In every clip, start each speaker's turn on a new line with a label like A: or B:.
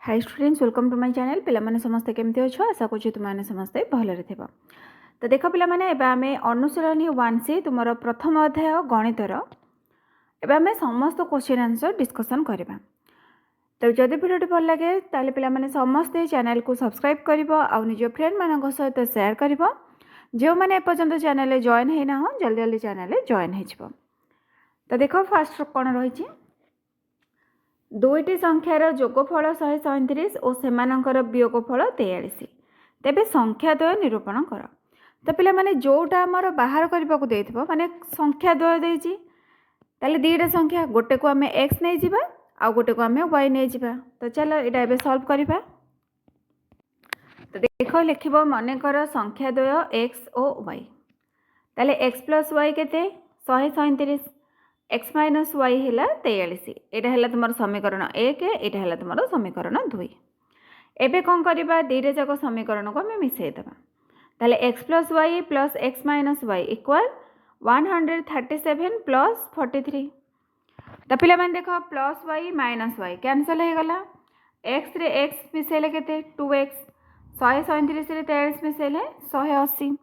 A: Hi students, welcome to my channel. पिला माने समस्ते केमती अच्छो? आशा करूँ तुम मैंने समस्ते भलरे थिबा। तो देख पिला माने एबे आमे अनुशीलनी 1C तुमर प्रथम अध्याय गणितर एबे आमे समस्त क्वेश्चन आंसर डिस्कशन करबा। तो जदि वीडियो भल लगे ताले पिला माने समस्ते चैनल को सब्सक्राइब करिवो आ निज फ्रेंड मानक सहित शेयर करिवो। जो माने एपर्यंत चैनल रे जॉइन हे ना हो जल्दी जल्दी चैनल रे जॉइन हे जिवो। तो देखो फास्ट कोन रहिछि, दुईटी संख्यार जोगफल 137 और सेमानंकर वियोगफल 43। तेबे संख्याद्वय निरूपण कर। तो पिला माने जोटा आमर बाहर करने को देथिबो माने संख्याद्वय देछि ताले दीटा संख्या गोटे को आमे x नै जिबा आ गोटे को आमे y नै जिबा। तो चलो एटा एबे सॉल्व करिबा। तो देखो लिखिबो मने कर संख्याद्वय x और y। ताले x + y केते 137, x माइनस वाई है 43। यहाँ है तुम समीकरण 1, यहाँ है तुम समीकरण 2। एबे कौन करवा दीटा जाक समीकरण को आम मिसेदेबा। ताले x + y + x minus y equal 137 + 43। तो पिला माने देख plus y minus y cancel हो गला। x रे x मिसेले केते 2x, 137 रे 43 मिसेले 180।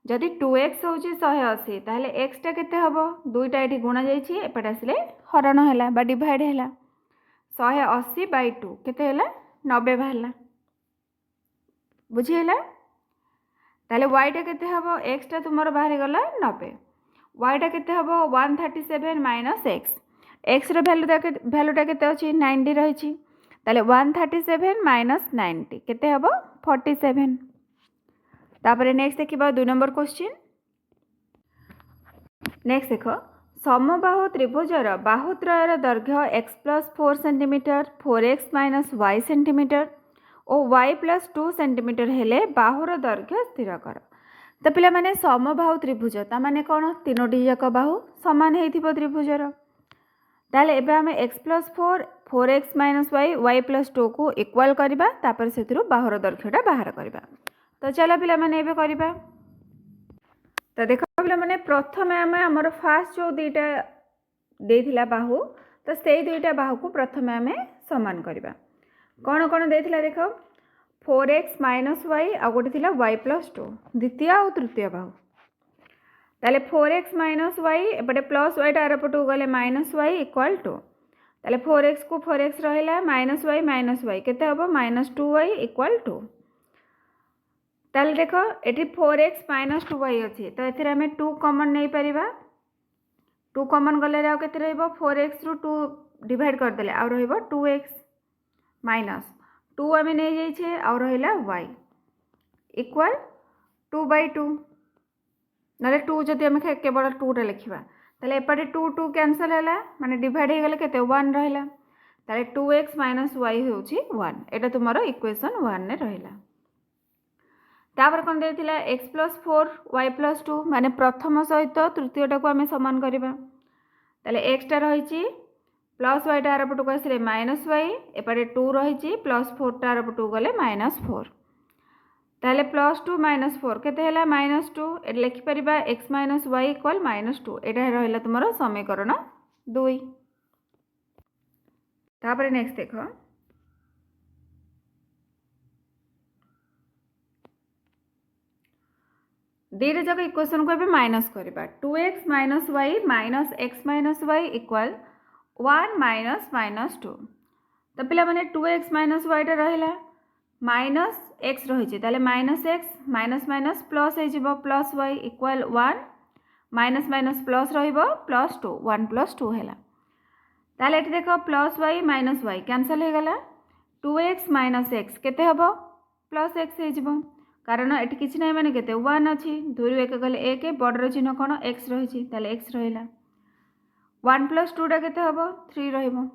A: जदि 2x हूँ 180 ताहले x टा केते हबो दुईटा ये गुणा जाइए एपटे आसिले हरण है बा डिवाइड है 180/2 केते है 90 बाहर बुझीगला। ताहले y टा केते हबो x टा तुमर बाहर गला 90, y टा केते हबो 137 - x। x रो वैल्यूटा केते अछि 90 रही। ताहले 137 - 90 केते हबो 47। तापर नेक्स्ट देखिबा 2 नंबर क्वेश्चन। नेक्स्ट देख समबाहु त्रिभुजर बाहुत्रयर दैर्घ्य x + 4 cm 4x - y cm और y + 2 cm हेले बाहुर दैर्घ्य स्थिर कर। तो पिला माने समबाहु त्रिभुज ता माने कोन तीनोटी जाक बाहु समान हेथिबो त्रिभुजर। ताले एबे आमे x + 4 4x - y y + 2 को इक्वल करबा तापर सेतिरु बाहुर दैर्घ्यटा बाहर करबा। तो चलो पिला माने एबे करबा। तो देख पिला माने प्रथम आमे हमर फास्ट जो दुईटा देथिला बाहु तो से दुईटा बाहु को प्रथम आमे समान करबा। कोन कोन देथिला देख 4x - y आ गोटे थिला y + 2 द्वितीय और तृतीय बाहु। ताले 4x - y एपटे प्लस y टा आरपटू गले -y इक्वल टू ताले 4x को 4x रहिला -y केते हबो -2y इक्वल टू। ताले देखो एटी 4x - 2y अच्छी तो एथिरे आमे 2 कॉमन नहीं परिबा। 2 कॉमन गले रे केते रहइबो 4x रु 2 डिवाइड कर देले आ रहइबो 2x माइनस 2 आमे नहीं जाइछे आ रहिला y इक्वल 2/2। नले 2 जदि आमे केवल 2 रे लिखिबा ताले एपटे 2 2 कैंसिल हैला माने डिवाइड हे गेले केते 1 रहिला। ताले 2x - y होउची 1। एटा तुमरो इक्वेशन 1 ने रहिला। तापर कौन देथिला x + 4 y + 2 माने प्रथम सहित तृतीयटा को आमे समान करबा। ताले x टा रहिची प्लस y टा आरपटू आसिले -y एपटे 2 रहिची प्लस 4 टा आरपटू गले -4। ताले +2 - 4 केते हैला -2 एट लिखि परिबा x - y इक्वल -2। एटा रहिला तुमरो समीकरण 2। तापर नेक्स्ट देखो दीटा जाक इक्वेशन को एबे माइनस करबा। 2x - y - x - y equal 1 - -2। तो पिला माने 2x - y टा रहिला -x रहिछि ताले -x - प्लस हे जिवो प्लस y इक्वल 1 - प्लस रहिबो +2 1 + 2 हैला। ताले एठी देखो प्लस y - y कैंसिल हे गला 2x - x केते हबो +x हे जिवो कारण एटी किछि नै माने केते 1 अछि 2 रु 1 गले 1 बॉर्डर चिन्ह कोन x रहिछि ताले x रहिला 1 + 2 टा केते हबो 3 रहिबो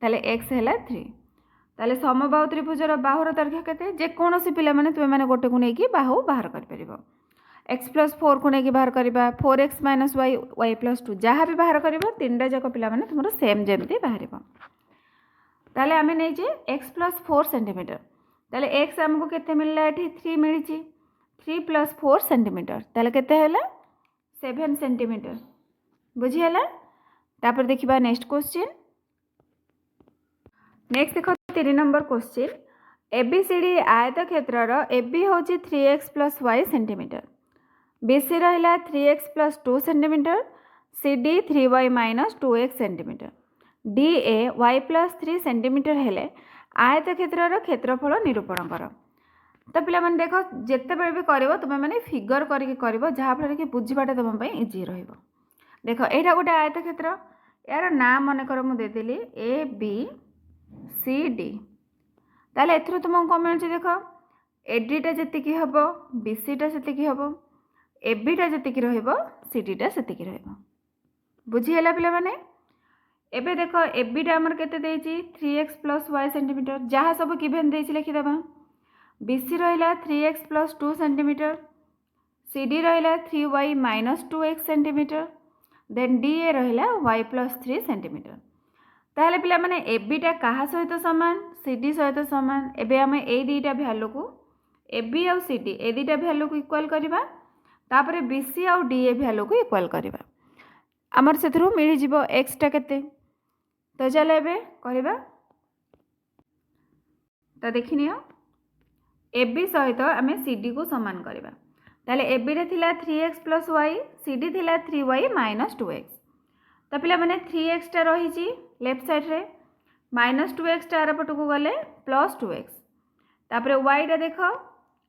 A: ताले x हैला 3। ताले समबाहु त्रिभुजर बाहुर दैर्घ्य केते जे कोनोसी पिला माने तुमे माने गोटे को नेकी बाहु बाहर कर परिबो। x + 4 को नेकी बाहर करबा 4x - y y + 2 जहाँ भी बाहर करबो तीनटा जाक पिला माने तुमरो सेम जेमती बाहरिबो। ताले आमे नै जे x + 4 cm ताले x हमको केते मिलला एठी 3 मिलिछि 3 + 4 cm ताले केते हैला 7 cm बुझी हैला। तापर देखिबा नेक्स्ट क्वेश्चन। नेक्स्ट देखो 3 नंबर क्वेश्चन एबीसीडी आयत क्षेत्रर एबी हूँ 3x + y सेंटीमीटर, बीसी रहा 3x + 2 centimetre, CD 3y - 2x centimetre, DA y + 3 centimetre हेले आयत क्षेत्रर क्षेत्रफल निरूपण कर। तो पिला माने देखो जिते बेले भी कर तुम मैंने फिगर कर जहाँफल कि बुझाटा तुम इजी रहिबो। देखो यहाँ गोटे आयत क्षेत्र यार नाम मन कर मुदेली ए बी सी डी ताले एथरो तुमको कौन मिलूँ देख एडीटा जी हम बीसीटा से हम एबीटा जी रडीटा से बुझीगला पिला माने एबे देख एबीटा आमर केते देछि 3x + y सेंटीमीटर जहाँ सब गिवन देछि लिखिदेबा। बीसी रहा 3x + 2 सेंटीमीटर, सीडी रहा 3y - 2x centimetre, then DA रहा y + 3 सेंटीमीटर। ताहले पिला माने एबीटा कहा सहित सामान सीडी सहित सामान। एबे आम ए दुईटा भैल्यू को एबी आउ सीडी ए दुईटा भैल्यू को इक्वाल करवा तापर बीसी आउ डीए भैल्यू को इक्वाल करवा आमर से मिल जीवो एक्सटा केते। तो चलो एबे करवा तो देखिनियो एबी सहित आम सीडी को सामान करवा। ताहले एबी थिला 3x + y सीडी थिला 3y - 2x। तो पिला माने 3x टा रही लेफ्ट साइड रे -2x टा आर पट को गले +2x तापर y टा देख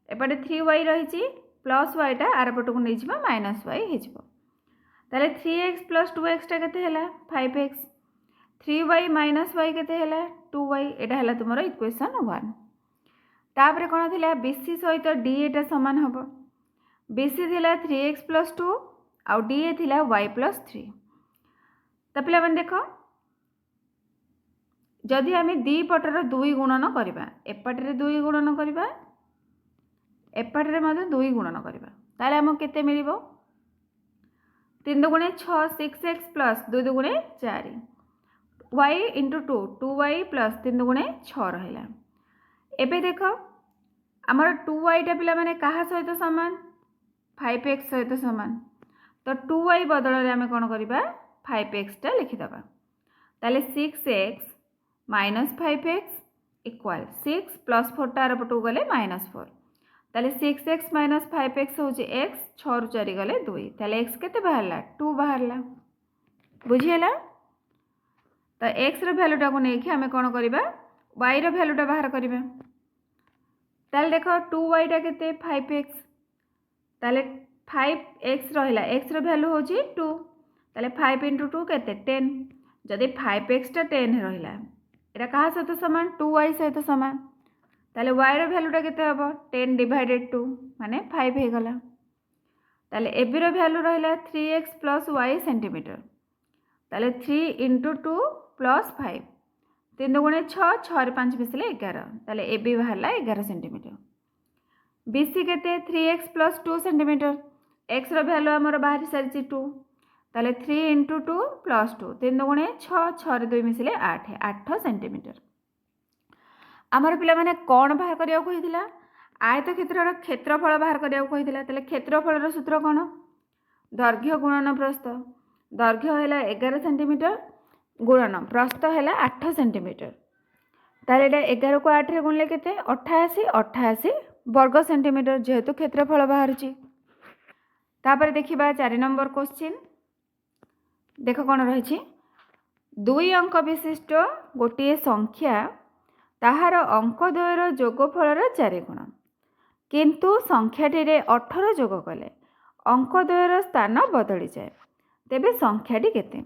A: एपटे 3y रही +y टा आर पट को नहीं -y हो ताले 3x + 2x टा केते हैला 5x, 3y - y केते हैला 2y। एटा हैला तुमरो इक्वेशन 1। तापर कोन थिला बीसी सहित डीए टा समान हबो। बीसी थिला 3x + 2 आउ डीए थिला y + 3। तो पिला माने देख जदि आम दी पटर 2 गुणन करवा एपटे 2 गुणन करवा एपटे 2 गुणन करवा ताले आमको केते मिलिबो 3 × 6 6x + 2 × 4 y × 2 2y + 3 × 6 रहा। एबे देख आमर 2y टा पिला माने कहा सहित सामान 5x सहित सामान। तो 2y बदल में आम कौन करवा 5x टा लिखिदबा। ताले 6x - 5x इक्वल 6 + 4 टार पटू गले -4 ताले 6x - 5x हूँ x 6 ରୁ 4 गले 2 ताले x केते बाहरला 2 बाहरला बुझीगला। तो x रो भैल्यूटा को लेकिन आम कौन करवा y रो भैल्यूटा बाहर करवा। ताले देख 2y टा केते 5x ताले 5x रहिला x रो भैल्यू हूँ 2 ताले 5 × 2 केते 10 जदि 5x टा 10 रहिला एटा कहा सहित सामान 2y सहित सामान ताले y रो भैल्यूटा केते हबो 10 / 2 माने 5 हे गला। ताले एबी रो भैल्यू रहिला 3x + y सेंटीमीटर ताले 3 × 2 + 5 3 × 6 6 रे 5 मिसले 11 ताले एबी बाहरला 11 सेंटीमीटर। बीसी केते 3x + 2 सेंटीमीटर x रो भैल्यू हमर बाहर सारी 2 ताले 3 × 2 + 2 3 × 6 6 रे 2 मिसले 8 8 सेंटीमीटर। आमर पिला माने कौन बाहर करिया कहिदिला आयत क्षेत्रर क्षेत्रफल बाहर करिया कहिदिला। ताले क्षेत्रफलर सूत्र कौन दैर्घ्य गुणन प्रस्थ। दैर्घ्य है 11 सेंटीमीटर गुणन प्रस्थ है 8 सेंटीमीटर। ताले एटा 11 को 8 रे गुणले केते 88 88 वर्ग सेंटीमीटर जेहेतु क्षेत्रफल बाहर छि। तापर देखिबा 4 नंबर क्वेश्चन देख कौन रही 2 अंक विशिष्ट गोटे संख्या ताहार अंक द्वयर जोगफल 4 गुण किंतु संख्याटी 18 जोग कले अंक द्वयर स्थान बदली जाए तेबे संख्याटी केते।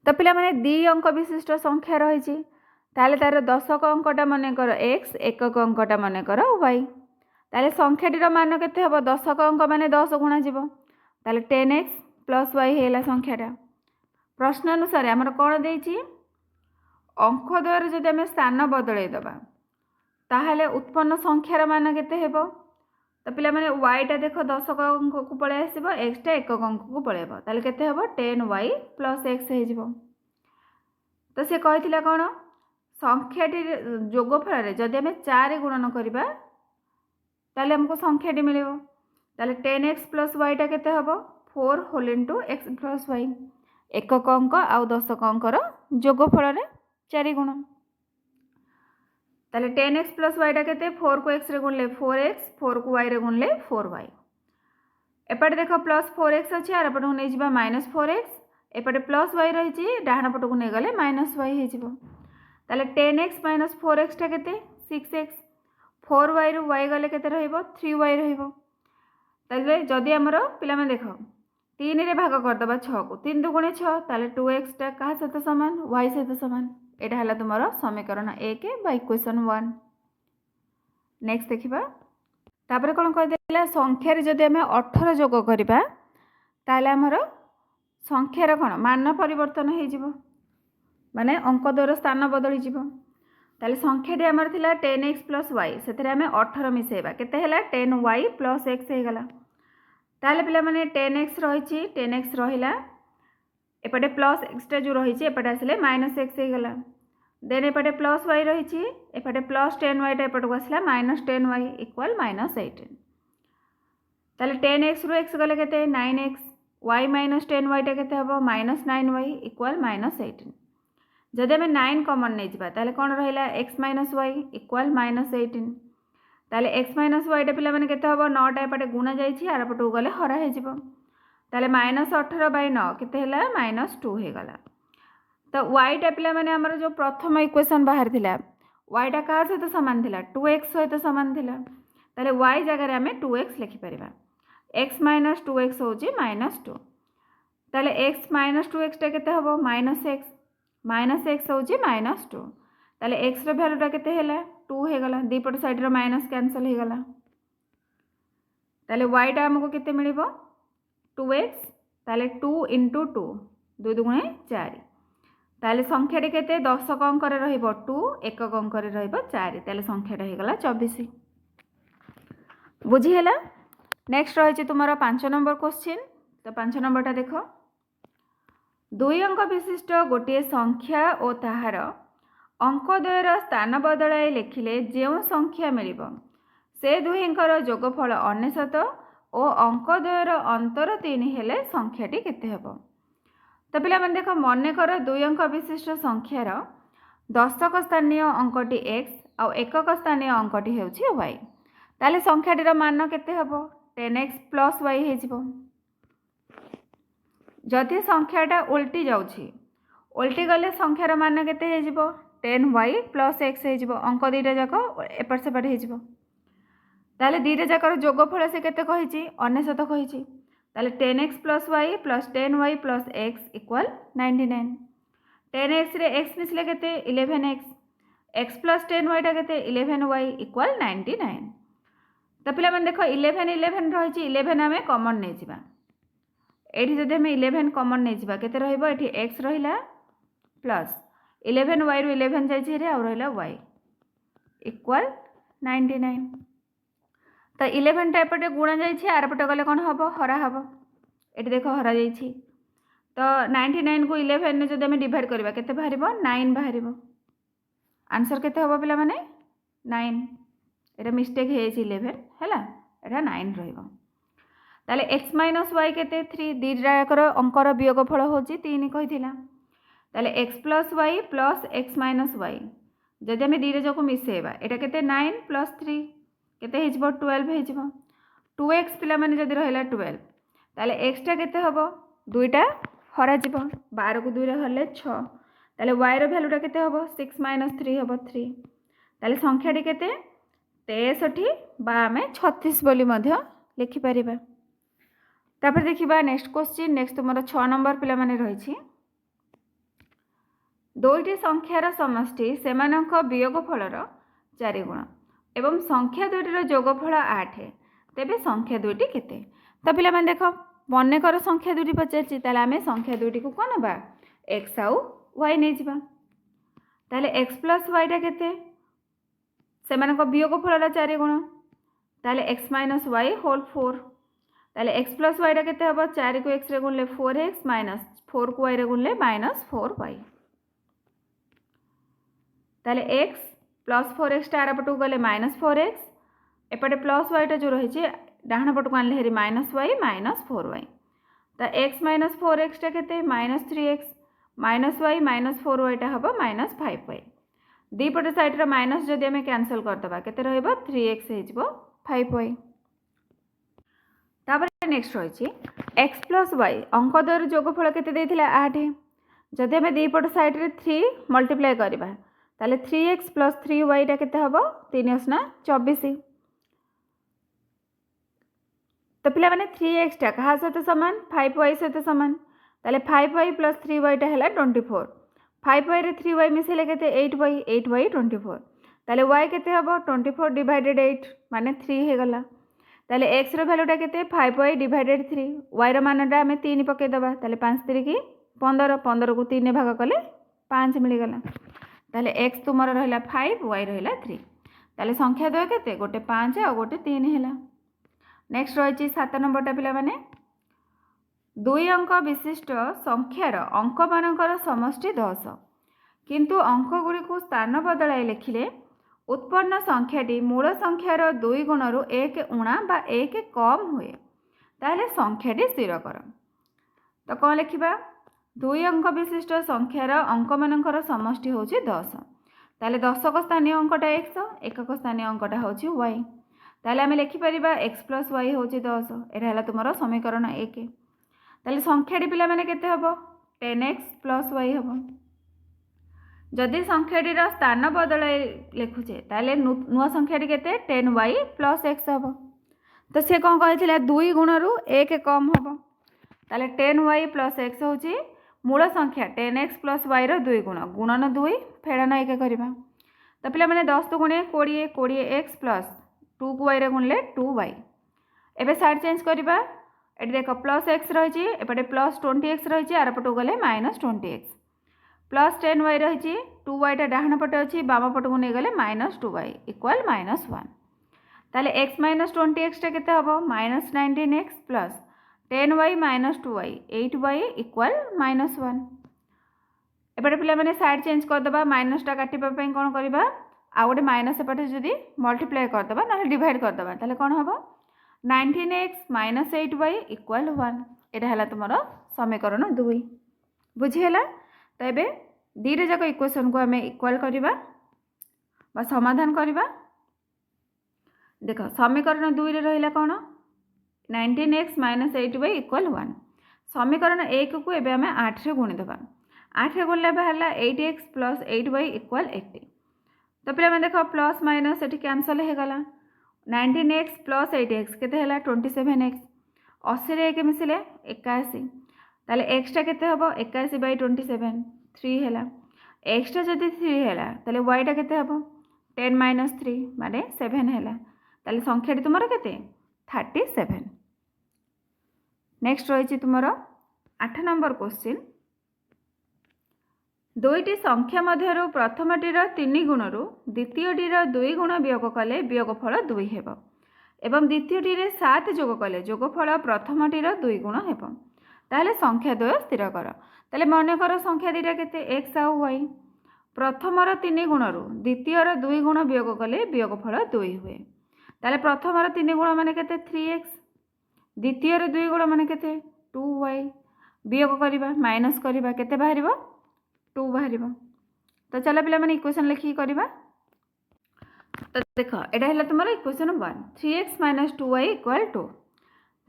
A: तो पिला माने 2 अंक विशिष्ट संख्या रही ताले तार दशक अंकटा मनकर x एकक अंकटा मनकर y ताले संख्याटीर मान केते हबो दशक अंक माने 10 गुणा जीवो ताले 10x + y हेला संख्याटा। प्रश्न अनुसार आमर कौन देछि अंक द्वारा जदि आम स्थान बदल दबा ताहले उत्पन्न संख्यार मान केते हेबो। तो पिला माने y टा देख दशक अंक को पळे आसीबो x टा एकक अंक को पळेबो ताले केते हेबो 10y + x हे जिवो। तो से कहिथिला कोन संख्याटी जोगफल रे जदि आम 4 गुणन करबा ताले हमको संख्याटी मिलिबो ताले 10x + y टा केते हेबो 4 होल इनटू x + y एकक अंक आउ दशक अंकर जोगफल रे 4 गुण। ताले 10x प्लस वाईटा के 4 को x रे गुणले 4x 4 को y रे गुणले 4y एपटे देख प्लस 4x अच्छे आर पटक नहीं जा माइनस 4x एपटे प्लस y रही डाण पटक नहीं गले माइनस y हो 10x माइनस 4x टा के 6x 4y रु y गले के 3y रही जदि आमर पिला देख 3 रे भाग करदे 6 को 3 दुगुणे 6 ताले 2x टा क्या सहित सामान y सहित सामान यहाँ है तुम समीकरण 1 बा इक्वेशन 1। नेक्स्ट देखा तापर कौन कहला संख्यार जदि आम 18 जोग करवा ताले आमर संख्यार कौन मान परिवर्तन हो माने अंक द्वारा स्थान बदली ताले संख्याटी आमर थिला 10x प्लस वाई से 18 मिसेबा केते हैला 10y प्लस x होगला ताले पिला माने 10x रही 10x रहिला एपटे प्लस एक्सटा जो रही एपटे आसिले माइनस एक्स होगला देन एपटे प्लस वाई रही एपटे प्लस 10y एपटू आसला माइनस 10y इक्वल माइनस 18 ताले 10x रु x गले केते 9x y माइनस 10y टा केते हबो माइनस 9y इक्वल माइनस 18 जदि आम 9 कमन नहीं जावा ताले कौन रहिला x minus y equal minus 18 ताले x माइनस वाई टा पिला माने केते हबो 9 टा एपटे गुणा जाईछि आर पटू गले हरा हे जिवो ताले माइनस 18 बाय 9 केते हैला माइनस 2 हो गला तो y टा पिला माने हमर जो प्रथम इक्वेशन बाहर थिला y टा का सहित सामान थिला 2x सहित सामान थिला ताले y जगह रे हमें 2x लिखि परिबा x माइनस 2x होची माइनस 2 ताले x माइनस 2x टा केते हबो माइनस x होची माइनस 2 ताले x रो वैल्यू टा केते हैला 2 हो गला दीपट साइड रो माइनस कैंसिल हो गला ताले y टा हमको केते मिलिबो 2x ताले 2 इंटू 2 2 दुगुणे 4 ताले संख्याटी केते 10 अंक रे रहिबो 2 1 अंक रे रहिबो 4 ताले संख्याटा हो गला 24 बुझी हैला। नेक्स्ट रही तुम 5 नंबर क्वेश्चन तो 5 नंबरटा देख 2 अंक विशिष्ट गोटे संख्या और ताहार अंक द्वयर स्थान बदलाई लिखिले जो संख्या मिलिबो से दुहींकर जोगफल 99 और अंक द्वयर अंतर 3 हेले संख्याटी केते हेबो तो पिला मन देख मन कर 2 अंक विशिष्ट संख्यार दशक स्थानीय अंकटी x आउ एकक स्थानीय अंकटी हेउछि y ताले संख्याटीर मान केते हेबो 10x प्लस y हेजिबो जदि संख्याटा उल्टी जाउछि उल्टी गले संख्यार मान केते हेजिबो 10y प्लस x हेजिबो अंक दुईटा जाक एपट सेपट हेजिबो ताले दुईटा जाकर जोगफल से केते कहिछि 99 कहिछि ताले 10x plus y plus 10y plus x equal 99 10x रे x मिसले केते 11x x प्लस 10y टा केते 11y इक्वल 99 तो पिला मन देखो 11 11 रही 11 आम कमन नहीं जावा एठी जदि आम 11 कमन नहीं जावा केते रहइबो एठी x रहिला प्लस 11y रु 11 जाइछि रे आ रहिला y इक्वल 99 तो 11 टा एपटे गुणा जाइछि आर पटे गले कोन हबो हरा हबो एठी देखो हरा जाइछि तो 99 को 11 ने जदि आम डिवाइड करबा केते बाहरिबो 9 बाहरिबो आंसर केते हबो पिला माने 9 एटा मिस्टेक है 11 हैला एटा 9 रहिबो ताले x माइनस y केते 3 दीटाकर अंकर वियोगफल होची 3 कहिथिला ताले x plus y plus x minus y जदि आम दीटा जाको मिसेबा एटा केते 9 प्लस 3 केते हेजिबो 12 हेजिबो 2x पिला माने जदि रहिला 12 ताले x टा केते हबो दुईटा हरा जिवो 12 को 2 रे हले 6 ताले y रो वैल्यू टा केते हबो 6 माइनस 3 हबो 3 ताले संख्याटी केते 63 बा आमे 36 बोली मध्य लिखि परिबा तापर देखिबा नेक्स्ट क्वेश्चन नेक्स्ट तुमरो 6 नंबर पिला माने रहिछि दुईटी संख्यार समष्टि सेमानक वियोगफलर 4 गुण एवं संख्या दुईटीर जोगफल 8 तेबे संख्या दुईटी केते तो पिला माने देखो मन कर संख्या दुईटी पचारछि ताले आमे संख्या दुईटी को कोन बा x आउ y नै जिबा ताले x प्लस y टा केते सेमानक वियोगफलर 4 गुण ताले x माइनस y होल 4 ताले x प्लस y टा केते हबो 4 को x रे गुणले 4x माइनस 4 को y रे गुणले माइनस 4y ताले x प्लस 4x टा आरपटू गले माइनस 4x एपटे प्लस y टा जो रही डाहण पटू आनले हेरी माइनस y माइनस 4y तो x माइनस 4x टा केते minus 3x minus y minus 4y टा हबो माइनस 5y दीपट साइड माइनस जदि आम कैनसल करदे के 3x हो 5y। तापर नेक्स्ट रही x प्लस वाई अंक द्वार जोगफल के 8 जदि आम दीपट साइड 3 मल्टीप्लाई करवा ताले 3x प्लस 3y के हम 3×24। तो पे मैंने 3x टा क्या सहित सामान 5y सहित सामान ताले 5y प्लस 3y टा है 24। 5y रे 3y मिसेले के 8y 8y 24 ताले y के हम 24 डिवाइडेड 8 माने 3 हो गला। ताले x रो वैल्यूटा के 5y डिवाइडेड 3 y रो मानटा आम 3 पकईदबा ताले 5 3 की 15 15 को 3 भाग कले 5 मिलगला। ताले x तुमर रहा 5 y रहा 3 ताले संख्या द्वय के गोटे 5 आ गोटे 3 है। नेक्स्ट रही 7 नंबरटा पिला माने 2 अंक विशिष्ट संख्यार अंक मानकर समष्टि 10 किंतु अंक गुड़ी को स्थान बदलाई लिखिले उत्पन्न संख्याटी मूल संख्यार 2 गुणरु 1 ऊणा बा 1 कम हुए ताहले संख्याटी स्थिर कर। तो कौन लिखा 2 अंक विशिष्ट संख्यार अंक मानकर समष्टि हूँ 10 ताहले 10 को स्थानीय अंकटा x 1 को स्थानीय अंकटा हूँ y ताहले आम लिखिपर x प्लस वाई हूँ 10 यहाँ तुम समीकरण 1। ताहले संख्याटी पिला माने केते हबो 10x प्लस वाई हम जदि संख्याटीर स्थान बदलाई लिखुचे ताले नुआ संख्याटी केते 10y प्लस x हम। तो सी कौन कही 2 गुणरु 1 कम हम ताले 10y प्लस x हूँ मूल संख्या 10x प्लस y रो 2 गुण गुणन 2 फेड़न 1 करवा। तो पे मैंने 10 गुणे 20 20x प्लस 2 को y रे गुणले 2y। एबे साइड चेंज करवा ये देख प्लस एक्स रही एपटे प्लस 20x रही आर पटू गले माइनस 20x प्लस 10y रही 2y टा डाहण पटे अच्छी बाम पट को नहीं गले माइनस 2y इक्वल -1 ताले x माइनस 20x टा केते हबो minus 19x plus 10y minus 2y 8y equal -1। एपटे पिला माने साइड चेंज करदबा माइनस टा काटिबा पई कोन करबा आ गोटे माइनस एपटे जदी मल्टीप्लाई करदबा ना डिवाइड करदबा ताले कोन हबो 19x माइनस 8y इक्वल 1 एटा हला तुमरो समीकरण 2 बुझीला। तो ये दीटा जाक इक्वेशन को आम इक्वल करवा समाधान करवा। देख समीकरण 2 रे रहिला कौन 19x माइनस 8y इक्वल 1 समीकरण 1 को एबे आम 8 रे गुणीदेवा 8 रे गुणले बाहर 8x प्लस 8y इक्वल 80। तो पे मैंने देख प्लस माइनस ये कैनसल हो गला 19x प्लस 8x केते हला 27x 80 रे 1 मिसिले 81 ताले एक्सटा केते हबो 81 बाई 27 3 हैला एक्सटा जदि 3 हैला ताले y टा केते हबो 10 माइनस 3 माने 7 हैला ताले संख्याटी तुमरो केते 37। नेक्स्ट रही तुमरो 8 नंबर क्वेश्चन दुईटी संख्या मध्यरु प्रथमटीर 3 गुणरु द्वितीयटीर 2 गुण वियोग कले वियोगफल 2 हेबो एवं द्वितीयटीर 7 जोग कले जोगफल प्रथमटीर 2 गुण हेबो ताहले संख्या द्वय स्थिर कर। ताहले मन कर संख्या दीटा केते x आउ y प्रथमर 3 गुणरु द्वितीयर 2 गुण वियोग कले वियोगफल 2 हुए ताहले प्रथमर 3 गुण माने केते 3x द्वितीयर 2 गुण माने केते 2y वियोग करबा माइनस करबा केते बाहरिबो 2 बाहरिबो। तो चला पिला माने इक्वेशन लिखि करबा। तो देख एटा हला तुमरो इक्वेशन 1 3x - 2y = 2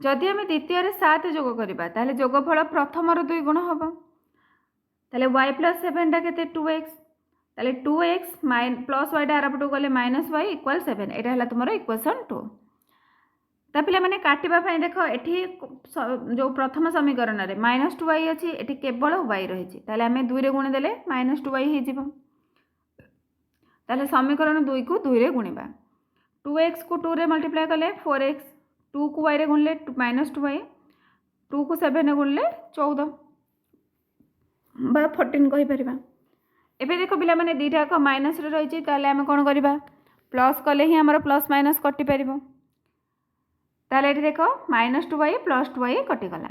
A: जदि आम द्वितीय 7 जोग करवा ताहले जोगफल प्रथमर 2 गुण हम ताहले y प्लस 7 टा केते 2x ताहले 2x प्लस y टा आरपटू गले माइनस y इक्वल 7 एटा हला तुमरो इक्वेशन 2। ता पिला माने काटिबा पई देखो एठी जो प्रथम समीकरण रे -2y अछि एठी केवल y रहिछि ताहले आमे 2 रे गुणी देले -2y हे जिवो ताहले समीकरण 2 को 2 रे गुणीबा 2x को 2 रे मल्टीप्लाई कले 4x 2 को y रे गुणले -2y 2 को 7 रे गुणले 14 बा 14 कहि परिबा। एबे देखो पिला माने दीटा को माइनस रे रहिछि ताले आमे कोन करबा प्लस कले ही हमर प्लस माइनस कटि परिबो ताले एठी देखो -2y + 2y कटि गला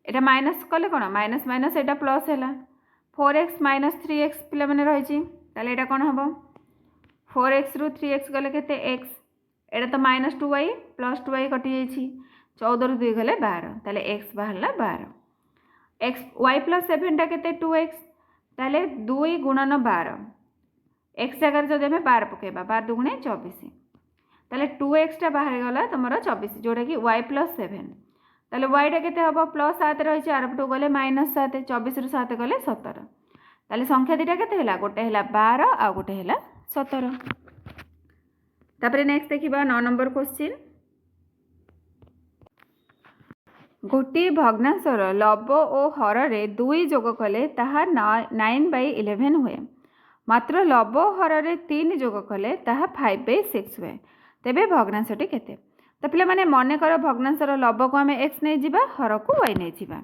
A: एटा माइनस कले कोन माइनस माइनस एटा प्लस हैला 4x - 3x पिला माने रहिछि ताले एटा कोन हबो 4x रु 3x गले केते x एटा तो -2y + 2y कटि जाइछि 14 रु 2 गले 12 ताले x बाहरला 12 x y + 7 टा केते 2x ताले 2 × 12 एक्स जगह जब आम 12 पकेबा 12 दुगुणे 24 ताले 2x बाहर गला तुम 24 जोटा कि y + 7 ताले y के +7 रही है आरपटू गले -7 24 रु 7 गले 17 ताले संख्या दुटा के गोटे है 12 आ गोटे है 17। तापर नेक्स्ट देखिबा 9 नंबर क्वेश्चन गोटे भग्नांशर लव और हर रे 2 जोग कले ताहा 9/11 हुए मात्र लव हर रे 3 जोग कले ताहा 5/6 हुए तेबे भग्नांशटी केते। तो पे मैंने मन कर भग्नांशर लव को आम एक्स नहीं जावा हर को वाई नहीं जावा।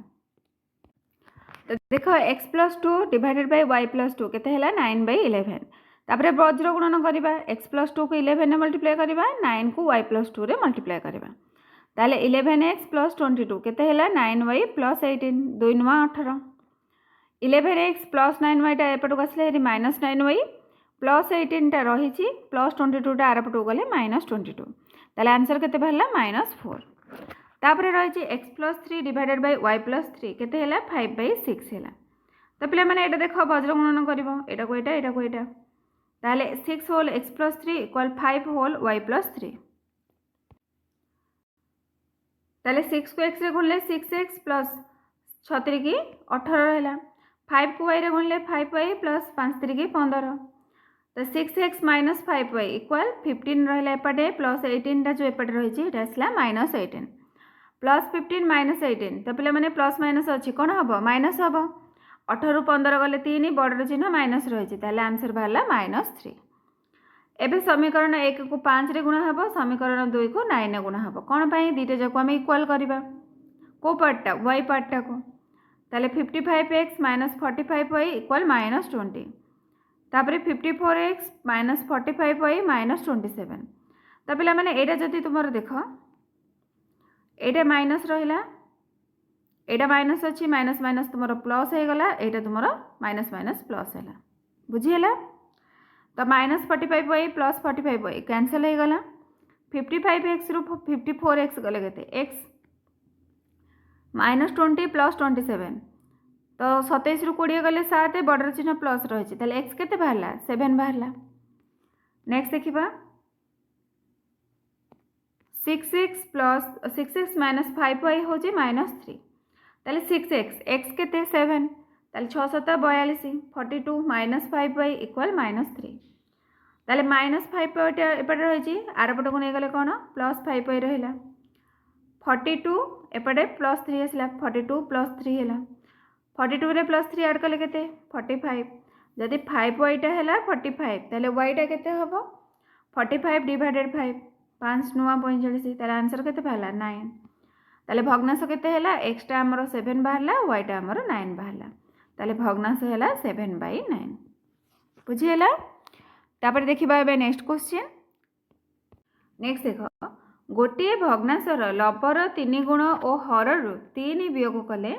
A: तो देख x + 2 डिवाइडेड बाय y + 2 केते हैला 9/11 तापर वज्र गुणन करबा x + 2 को 11 ने मल्टीप्लाई करबा 9 को y + 2 रे मल्टीप्लाई करबा ताले 11x + 22 केते हैला 9y + 18 2 9 18 11x + 9y टा एपटो आसले -9y + 18 टा रही + 22 टा आरपटो गले -22 ताले आंसर केते बाहरला -4 तापर रही x + 3 डिवाइडेड बाय y + 3 केते हैला 5/6 हैला। तो पे मैंने एटा देख वज्र गुणन करबो एटा को एटा ताले 6 होल x + 3 = 5 होल y + 3 ताले 6 को x रे गुणले 6x + 6 3 18 रहला 5 को y रे गुणले 5y + 5 3 15 तो 6x - 5y = 15 रहला एपटे +18 टा जो एपटे रही एटा आसला -18 +15 - 18 तो पे मैंने प्लस माइनस अच्छी कौन हम माइनस हम 18 रु 15 गले 3 बड़र चिन्ह माइनस रही है आंसर बाहर -3। एबे समीकरण 1 को 5 रे गुणा हम समीकरण 2 को 9 रे गुणा हम कौन पाई दीटा जाक आम इक्वाल करवा को पार्टा y पार्टा को ताले 55x - 45y = -20 तापर 54x - 45y - 27 तो पे मैंने एटा जदि तुम देख एटा माइनस रहिला एटा माइनस अच्छी माइनस माइनस तुम प्लस हो गला एटा तुम माइनस माइनस प्लस है बुझीगला तो -45y + 45y कैंसल हो गला 55x रु 54x गले केते x -20 + 27 तो 27 रु 20 गले 7 बड़र चिन्ह प्लस रही है x केते बाहरला 7 बाहरला। नेक्स्ट देखिबा 6x - 5y हो -3 ताले 6x x केते 7 ताले 6 7 42 42 - 5y = -3 ताले -5y एपटे रही आरपट को नहीं गले कौन +5y रहा 42 एपटे +3 आसला 42 + 3 है 42 रे +3 ऐड कले केते 45 जदि 5y टा है 45 ताले y टा केते हबो 45 डिवाइडेड 5 5 नुआ 45 तार आंसर केते बाहरला 9 ताले भग्नांश केते हैला x टा हमर 7 बाहरला y टा हमर 9 बाहरला ताले भग्नांश हैला 7/9 बुझिएला। तापर देखिबा एबे नेक्स्ट क्वेश्चन नेक्स्ट देख गोटे भग्नांशर लवर 3 गुण और हर 3 वियोग कले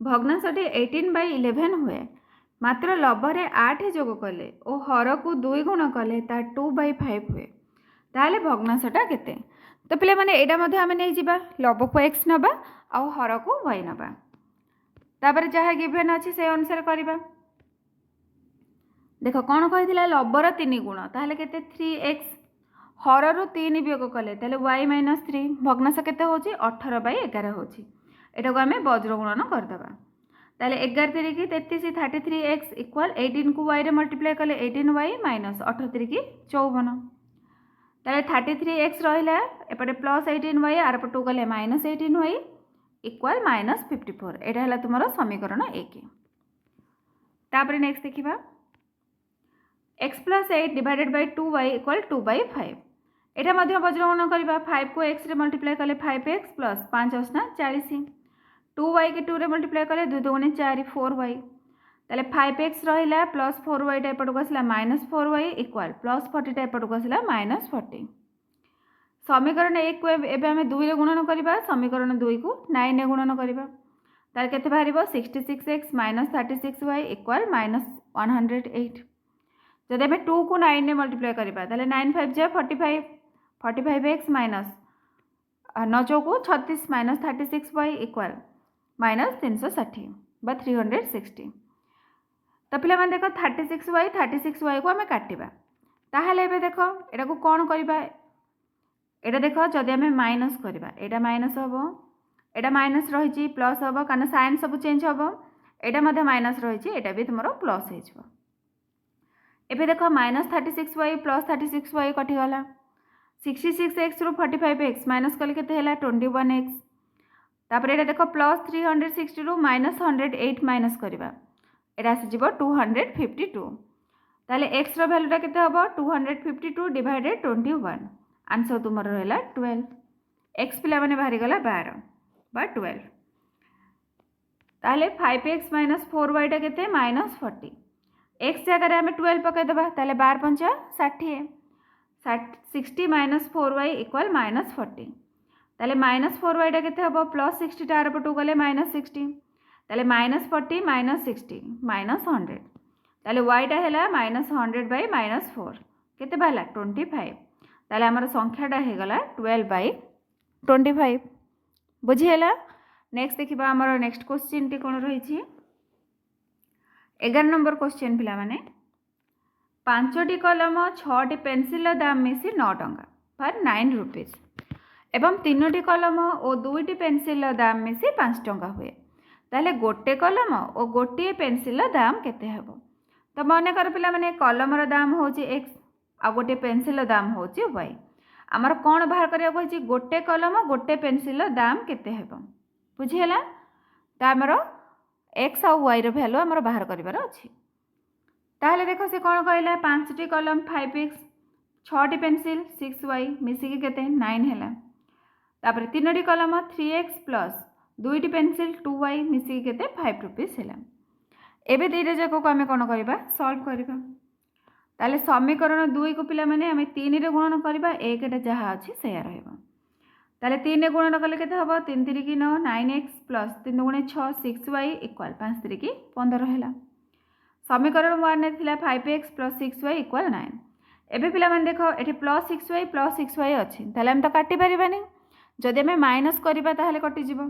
A: भग्नांशटी 18/11 हुए मात्र लवरे 8 जोग कले और हर को 2 गुण कले ता 2/5 हुए ताले भग्नांशटा केते। तो पे मैंने यहाँ आम नहीं जावा लव को एक्स नवा आउ हर को वाई नवा तापर जहाँ गिभेन अच्छे से अनुसार करवा देख कौन कही लवर 3 गुण ताहले केते 3x हर रु 3 वियोग कले ताहले y - 3 भग्नांश केते होची 18/11 होची एटा को आम वज्र गुणन करदबा ताहले 11 3 33 33x = 18 को y रे मल्टीप्लाई कले 18y - 38 54 ताले 33x रहिला एपटे +18y आरपटू गले -18y = -54 एटा हला तुमरो समीकरण 1। तापर नेक्स्ट देखिबा x + 8 डिवाइडेड बाय 2y = 2/5 एटा मध्य वज्रगुणन करबा 5 को x रे मल्टीप्लाई कले 5x + 5 * 40 2y के 2 रे मल्टीप्लाई कले 2 2 4 4y ताले 5x रहिला +4y टा एपटू आसला -4y = +40 टा एपटू आसला -40 समीकरण 1 को एबे आमे 2 रे गुणन करबा समीकरण 2 को 9 रे गुणन करबा तार केते बाहरिबो 66x - 36y = -108 जदि आमे 2 को 9 रे मल्टीप्लाई करबा ताले 9 5 जा 45 45x - 9 चौको 36 - 36y = -360 बा 360 तो पे देख 36y को आम काटा ताहले देख एटा को कौन करवा एटा देख जदि आम माइनस करवा एटा माइनस हम एटा माइनस रही प्लस हम कारण साइन सब चेंज हम एटा माइनस रही एटा भी तुम प्लस हो एबे देख -36y प्लस 36y कटिगला 66x रु 45x माइनस कले केते हैला 21x तापर एटा देख प्लस 360 रु -108 माइनस करवा एटा आसी जीवो 252 ताले x रो वैल्यूटा केते हबो 252 डिवाइडेड 21 आंसर तुमर रहला 12 x पिला माने बाहरी गला 12 बा 12 ताले 5x - 4y टा केते -40 x जगह आम 12 पकई देबा ताले 12 पंचा 60 60 - 4y इक्वल -40 ताले -4y टा केते हबो +60 टार पटू गले -60 ताले -40 - 60 -100 ताले y टा हैला -100 बाय -4 केते बाला 25 ताले हमर संख्याटा हे गला 12/25 बुझी हैला। नेक्स्ट देखिबा हमर नेक्स्ट क्वेश्चन टी कोन रही छी 11 नंबर क्वेश्चन पिला माने 5टी कलम 6टी पेंसिल दाम मिसी 9 टंका पर 9 रुपीस एवं 3टी कलम और 2टी पेंसिल दाम मिसी 5 टंका हुए ताले गोटे कलम और गोटे पेंसिल दाम केते हेबो तो मन कर पिला माने कलम रो दाम होची x आ गोटे पेंसिल दाम होची y आमर कोन बाहर करिया होची गोटे कलम गोटे पेंसिल दाम केते हेबो बुझी हैला त हमर x और y रो वैल्यू हमर बाहर करिवार अछि ताहले देखो से कोन कहला 5टी कलम 5x 6टी पेंसिल 6y मिसी के केते 9 हैला तापर 3टी कलम 3x प्लस 2टी पेंसिल 2y मिसी के केते 5 रुपीस हैला एबे दुईटा जाक को आम कौन करवा सल्व करवा ताले समीकरण 2 को पिला माने आम 3 रे गुणन करवा 1 टा जहाँ अच्छी से रहबो ताले 3 रे गुणन कले केते हबो 3 3 की 9 9x प्लस 3 गुणे 6 6y इक्वल 5 3 की 15 हैला समीकरण 1 ने थिला 5x प्लस 6y इक्वल 9 एबे पिला माने देखो एठी प्लस 6y अछि ताले हम तो काटि परिबानी जदि हम माइनस करबा ताहले कटि जिवो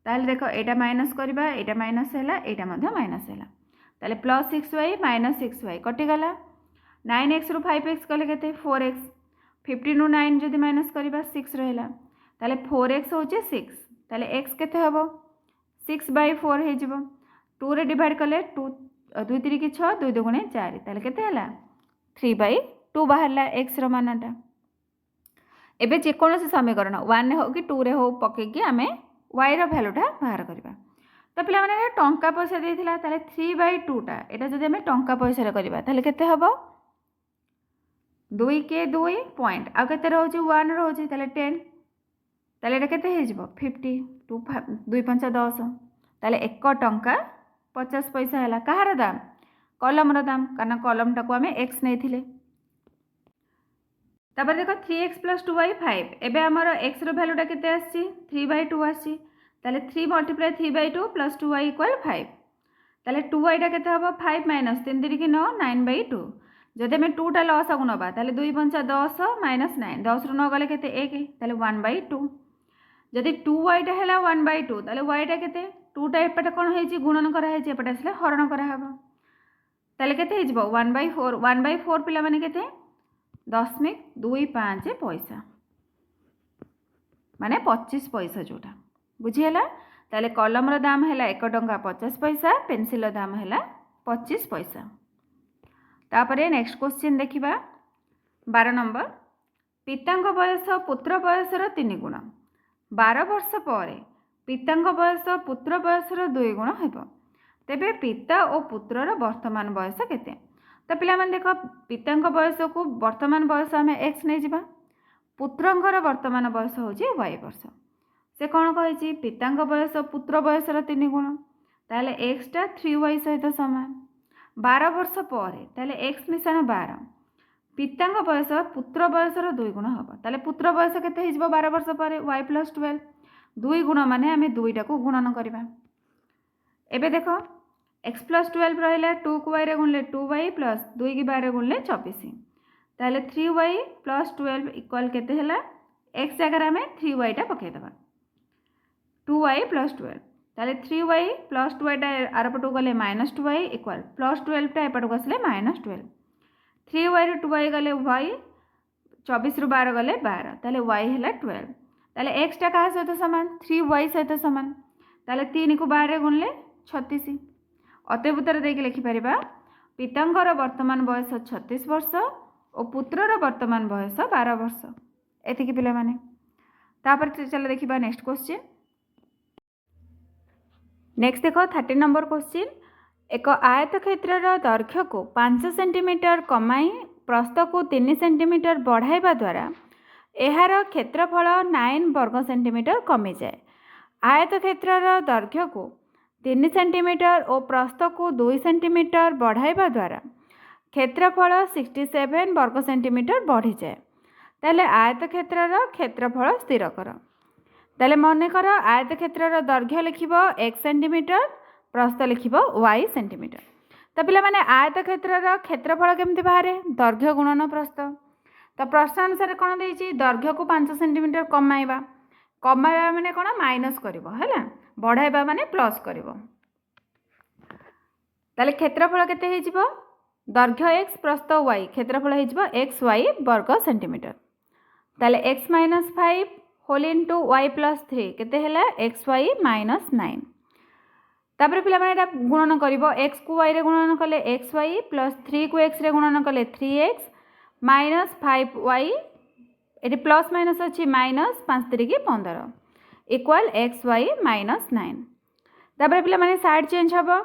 A: ताहले देखो एटा माइनस करबा एटा माइनस हैला एटा मध्ये माइनस हैला ताले प्लस 6y माइनस 6y कटि गला 9x रु 5x कले केते 4x 15 रु 9 जदि माइनस करबा 6 रहला ताले 4x होचे 6 ताले x केते हबो 6/4 हे जिवो 2 रे डिवाइड कले 2 2 3 की 6 2 2 गुणे 4 ताले केते हला 3/2 बाहरला x रो मानटा एबे जे कोनोसी समीकरण 1 हो कि 2 रे हो पके कि आमे y रो वैल्यूटा बाहर करबा तो पिला माने टंका पैसा देथिला ताले 3/2 टा एटा जदि हमें टंका पैसा रे करबा ताले केते हबो 2 के 2 पॉइंट आ केते रहउची 1 रहउची ताले 10 ताले एटा केते हे जिवो 50 2 2 5 10 ताले 1 टंका 50 पैसा हैला कहार दाम कलम रो दाम कारण कलम टाको हमें x नै थिले तापर देखो 3x + 2y 5 एबे हमर x रो वैल्यूटा केते आसी 3/2 आसी ताले 3 × 3/2 + 2y = 5 ताले 2y टा केते हबो 5 - 3 3 की 9 9/2 जदि हमें 2 टा लॉस आगु नबा ताले 2 5 10 - 9 10 रु न गले केते 1 ताले 1/2 जदि 2y टा हैला 1/2 ताले y टा केते 2 टा एपटे कोन हेची गुणन करा हेची एपटे असले हरण करा हबो ताले केते हे जिवो 1/4 पिला माने केते 0.25 पैसा माने 25 पैसा जोटा बुझीला ताले कलम रो दाम हैला 1 टंका 50 पैसा पेंसिल रो दाम हैला 25 पैसा तापरे नेक्स्ट क्वेश्चन देखिबा 12 नंबर पितांग बयस पुत्र बयस रो 3 गुण 12 वर्ष पर पितांग बयस पुत्र बयस रो 2 गुण हेबो तेबे पिता और पुत्र रो वर्तमान बयस केते तो पिला माने देखो पितांग बयस को वर्तमान बयस आमे x नै जिबा पुत्रंकर वर्तमान बयस होची y वर्ष से कौन कही पितांग बयस पुत्र बयस 3 गुण ताले x टा 3y सहित समान 12 वर्ष पर ताले x मिशन 12 पितांग बयस पुत्र बयस 2 गुण हम ताले पुत्र बयस केते हे जिवो 12 वर्ष पर y + 12 2 गुण माने आमे 2 टा को गुणन करबा एबे देखो x + 12 रहला 2 को y रे गुणले 2y + 2 की 12 गुणले 24 ताले 3y + 12 इक्वल केते हला x जगह में 3y टा पके दबा 2y + 12 ताले 3y प्लस 2yटा आरपटू गले -2y इक्वल प्लस 12टा एपटू आसले -12 3y रु 2y गले y 24 रु 12 गले 12 ताले y है 12 ताले x टा क्या सहित सामान 3y सहित सामान ताले 3 को 12 गुणले 36 अतएव देकी लिखिपर पितांकर वर्तमान बयस 36 वर्ष और पुत्रर वर्तमान बयस 12 वर्ष एतिकी पिला माने तापर चलो देखिबा नेक्स्ट क्वेश्चन नेक्स्ट देखो 30 नंबर क्वेश्चन एक आयत क्षेत्र दैर्घ्य को 5 सेंटीमीटर कमाई प्रस्थ को 3 सेंटीमीटर बढ़ाइबा द्वारा एहार क्षेत्रफल 9 वर्ग सेंटीमीटर कमी जाए आयत क्षेत्र दैर्घ्य को 3 सेंटीमीटर और प्रस्थ को 2 सेंटीमीटर बढ़ाइबा द्वारा क्षेत्रफल 67 वर्ग सेंटीमीटर बढ़ी जाए ताले आयत क्षेत्र क्षेत्रफल स्थिर कर ताले मन कर आयत क्षेत्र दैर्घ्य लिखिब x सेंटीमीटर प्रस्थ लिखिब y सेंटीमीटर तो पिला माने आयत क्षेत्र क्षेत्रफल केमती बाहर दैर्घ्य गुणन प्रस्थ तो प्रश्न अनुसार कौन देछि दैर्घ्य को 5 सेंटीमीटर कमाइबा कमाइबा माने कौन माइनस करिवो हैला बढ़ाइबा माने प्लस करिवो ताले क्षेत्रफल केते हे जिवो दैर्घ्य x प्रस्थ y क्षेत्रफल हे जिवो x y वर्ग सेंटीमीटर ताले x - 5 whole into y plus 3 केते हैला एक्स वाई माइनस 9 तापर पिला माने गुणन करिवो x को y रे गुणन कले एक्स वाई प्लस 3 को x रे गुणन कले 3x minus 5y eighty plus minus अछि माइनस 5 3 की 15 इक्वल एक्स वाई माइनस 9 तापर पिला माने साइड चेंज हबो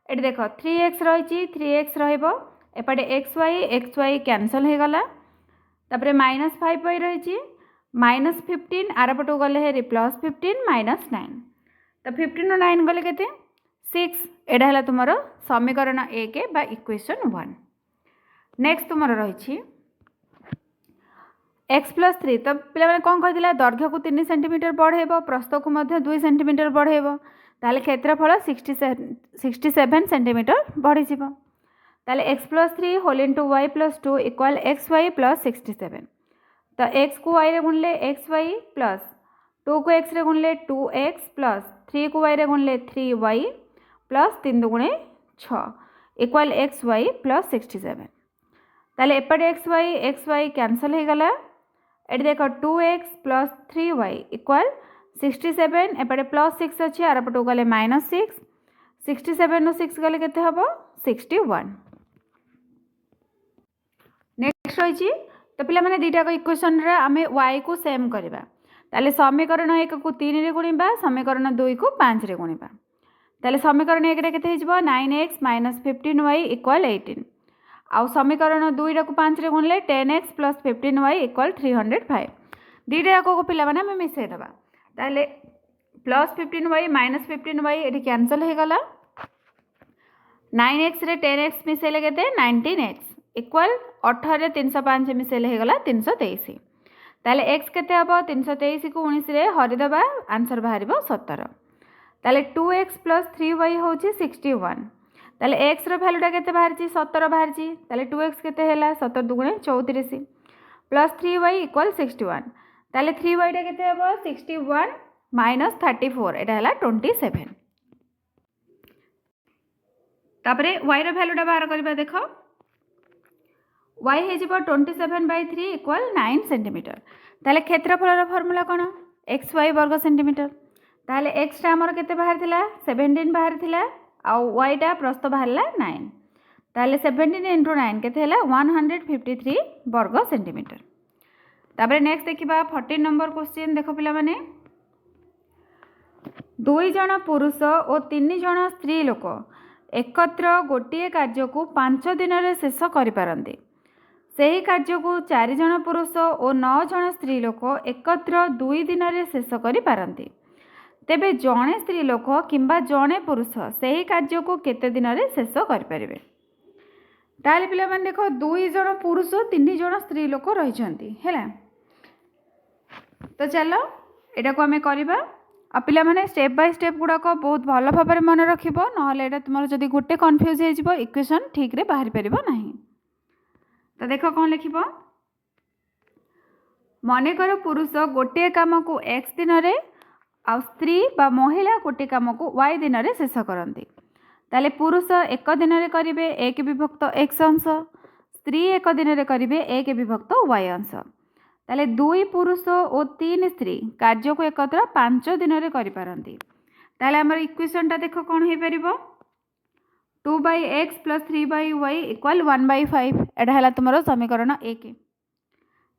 A: एटी देखो 3x रहिछि 3x रहइबो एपटे एक्स वाई कैंसल हे गला तापर माइनस 5y रहिछि -15 आरपटू गले हेरी +15 -9 तो 15 और 9 गले केते 6 एडा हला तुमर समीकरण 1 बा इक्वेशन 1 नेक्स्ट तुमर रहिछि x + 3 तो पिला माने कोन कहिदिला दैर्घ्य को 3 सेंटीमीटर बढ़ेबो प्रस्थ को मध्य 2 सेंटीमीटर बढ़ेबो ताले क्षेत्रफल 67 सेंटीमीटर बढ़ी जिवो ताले x + 3 whole into y + 2 equal xy + 67 तो x को y रे गुणले एक्स वाई प्लस 2 को x रे गुणले 2x प्लस 3 को y रे गुणले 3y प्लस 3 दुगुणे 6 इक्वल एक्स वाई प्लस 67 ताले एपटे एक्स वाई कैंसल हो गला एटी देख 2x plus 3y equal 67 एपटे plus 6 अच्छे आरपटू गले -6 67 नु 6 गले केते हबो 61 नेक्स्ट रही तो पिला माने दीटा इक्वेशन रे आमे y को सेम करबा ताले समीकरण 1 को 3 रे गुणिबा समीकरण 2 को 5 रे गुणिबा ताले समीकरण 1 रे केते हिजबो 9x - 15y = 18 आउ समीकरण 2 रे को 5 रे गुणले 10x + 15y = 305 दीटा को पिला माने हम मिसे दबा ताले +15y - 15y एठी कैंसल हे गला 9x रे 10x मिसेले केते 19x इक्वल 18 रे 305 मिसेले हे गला 323 ताले x केते हबो 323 को 19 रे हरि दबा आंसर बाहरिबो 17 ताले 2x + 3y होची 61 ताले x रो वैल्यूटा केते बाहरची 17 बाहरची ताले 2x केते हैला 17 दुगुणे 34 प्लस 3y = 61 ताले 3y टा केते हबो 61 - 34 एटा हैला 27 तापरे y रो वैल्यूटा बाहर करबा देखो y है 27/3 इक्वल 9 सेंटीमीटर ताले क्षेत्रफल फॉर्मूला कौन एक्स वाई वर्ग सेंटीमीटर ताले x टा हमर केते बाहर थिला 17 बाहर थिला आ y टा प्रस्थ बाहरला 9 ताले 17 × 9 केते हैला 153 वर्ग सेंटीमीटर तापरे नेक्स्ट देखिबा 14 नंबर क्वेश्चन देखो पिला माने 2 जण पुरुष और 3 जण स्त्री लोक एकत्र गोटे कार्य को 5 दिन रे शेष करि पारंती सही कार्य को 4 जण पुरुष और 9 जण स्त्री लोक एकत्र 2 दिन रे शेष करि पारंती तेबे जणे स्त्री लोक किंबा जणे पुरुष सही कार्य को केते दिन रे शेष करि परिबे ताले पिला माने देखो 2 जण पुरुष 3 जण स्त्री लोक रहिछंती हैला तो चलो एटा को हमें करबा आ पिला माने स्टेप बाय स्टेप गुडा को बहुत भलो भाबरे मन रखिबो नहले एटा तुमर जदी गोटे कंफ्यूज हे जिवो इक्वेशन ठीक रे बाहर परिबो नाही तो देखो कौन लिखिबो मने करो पुरुष गोटे काम को x दिन रे आ स्त्री बा महिला गोटे कम को y दिन में शेष करती ताले पुरुष एक दिन में करेंगे 1 विभक्त x अंश स्त्री एक दिन में करेंगे 1 विभक्त y अंश ताले 2 पुरुष और 3 स्त्री कार्य को एकत्र 5 दिन में करें ताले आमर इक्वेशन देख कौन हो पार 2/x + 3/y = 1/5 एटा है तुम समीकरण 1।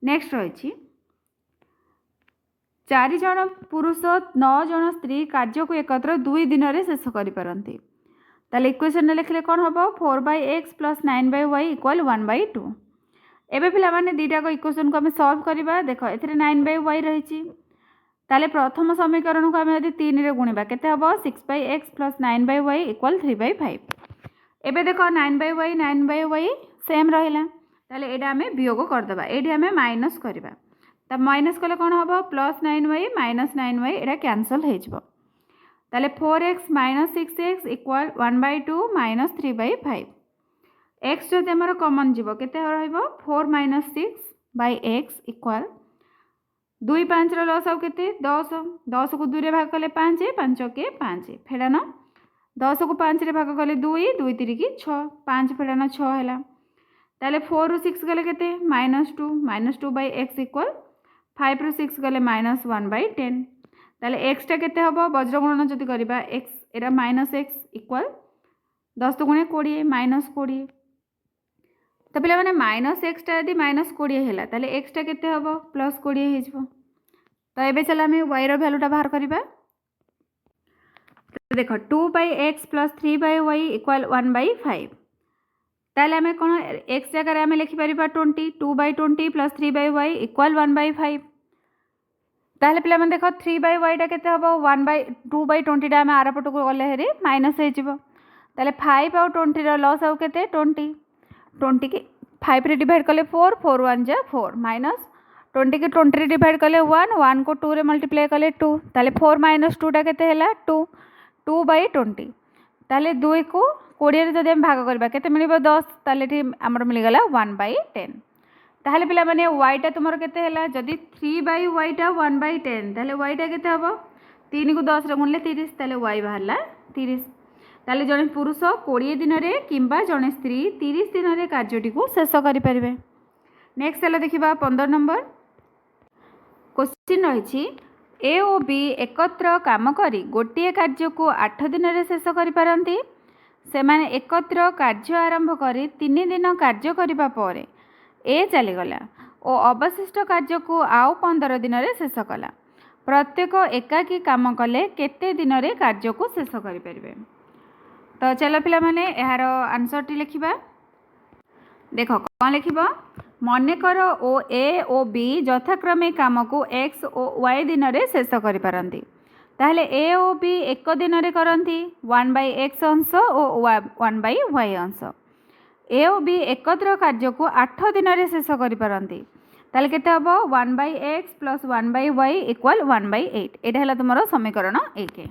A: नेक्स्ट रही 4 जन पुरुष 9 जन स्त्री कार्य को एकत्र 2 दिन में शेष करें ताले इक्वेशन लिखले कौन हम 4/x + 9/y = 1/2। एबे पिला माने दीटा को इक्वेशन को आम सॉल्व करवा देख ए 9/y रही ताले प्रथम समीकरण को आम यदि 3 रे गुणिबा केते हम 6/x + 9/y = 3/5। एबे देख 9/y सेम रहिला ताले एडा आम वियोग करदबा एडी आम माइनस करबा तब माइनस कले कौन हम +9y - 9y एडा कैंसल हो जिवो ताले 4x - 6x = 1/2 - 3/5 x जदि आमर कॉमन जीवो केते रहइबो 4 - 6/x = 2 5 रो लॉस आउ केते 10 10 को 2 रे भाग कले 5 5 के 5 फेडान 10 को 5 रे भाग कले 2 2 3 की 6 5 फेडान 6 हैला ताले 4 रो 6 गले केते -2 2/x = 5 रो 6 गले -1/10 ताले x टा केते हबो वज्रगुणन जदि करबा x एरा -x = 10 × 20 -20 तो पे मैंने -x टा यदि -20 है ताले x टा केते हबो +20 हो जिवो तो एबे चल आम y रो वैल्यूटा बाहर करबा तो देख 2/x + 3/y = 1/5 ताले आम कौन x जगह आम लिखिपर 20 2/20 + 3/y = 1/5 ताले पिला मन देख 3/y टा केते हबो 2/20 टा आम आर पट को गले हेरी माइनस हो जिवो ताले 5 और 20 रो लॉस आउ केते 20 की 5 रे डिवाइड कले 4 4 1 जा 4 माइनस 20 की 20 रे डिवाइड कले 1 1 को 2 रे मल्टीप्लाई कले 2 ताले 4 - 2 टा केते हैला 2/20 ताले 2 को 20 रे जदि हम भाग करबा केते मिलिबो 10 ताले ठी हमर मिल गला 1/10 ताले पिला माने y टा तुमर केते हैला जदि 3/y टा 1/10 ताले y टा केते हबो 3 को 10 रे गुणले 30 ताले y बाहरला 30 ताले जने पुरुष 20 दिन रे किंबा जने स्त्री 30 दिन रे कार्यटी को शेष करि परिबे। नेक्स्ट हला देखिबा 15 नंबर क्वेश्चन रही ए और बी एकत्र काम करी गोटे कार्य को 8 दिन रे शेष करि पारंती से माने एकत्र कार्य आरंभ करी 3 दिन कार्य करिबा परे ए चली गला और अवशिष्ट कार्य को आउ 15 दिन रे शेष कला प्रत्येक एकाकी काम कले केते दिन रे कार्य को शेष करि परिबे तो चलो पिला माने यार आंसर टी लिखिबा देख कौन लिखिबा मने कर ओ ए ओ बी यथाक्रमे काम को x और y दिन रे शेष करि पारंती ताहले ए ओ बी एक दिन रे करंती 1/x अंश और 1/y अंश ए और बी एकत्र कार्य को 8 दिन रे शेष करि पारंती ताहले केते हबो 1/x + 1/y = 1/8 एटा हला तुमरो समीकरण 1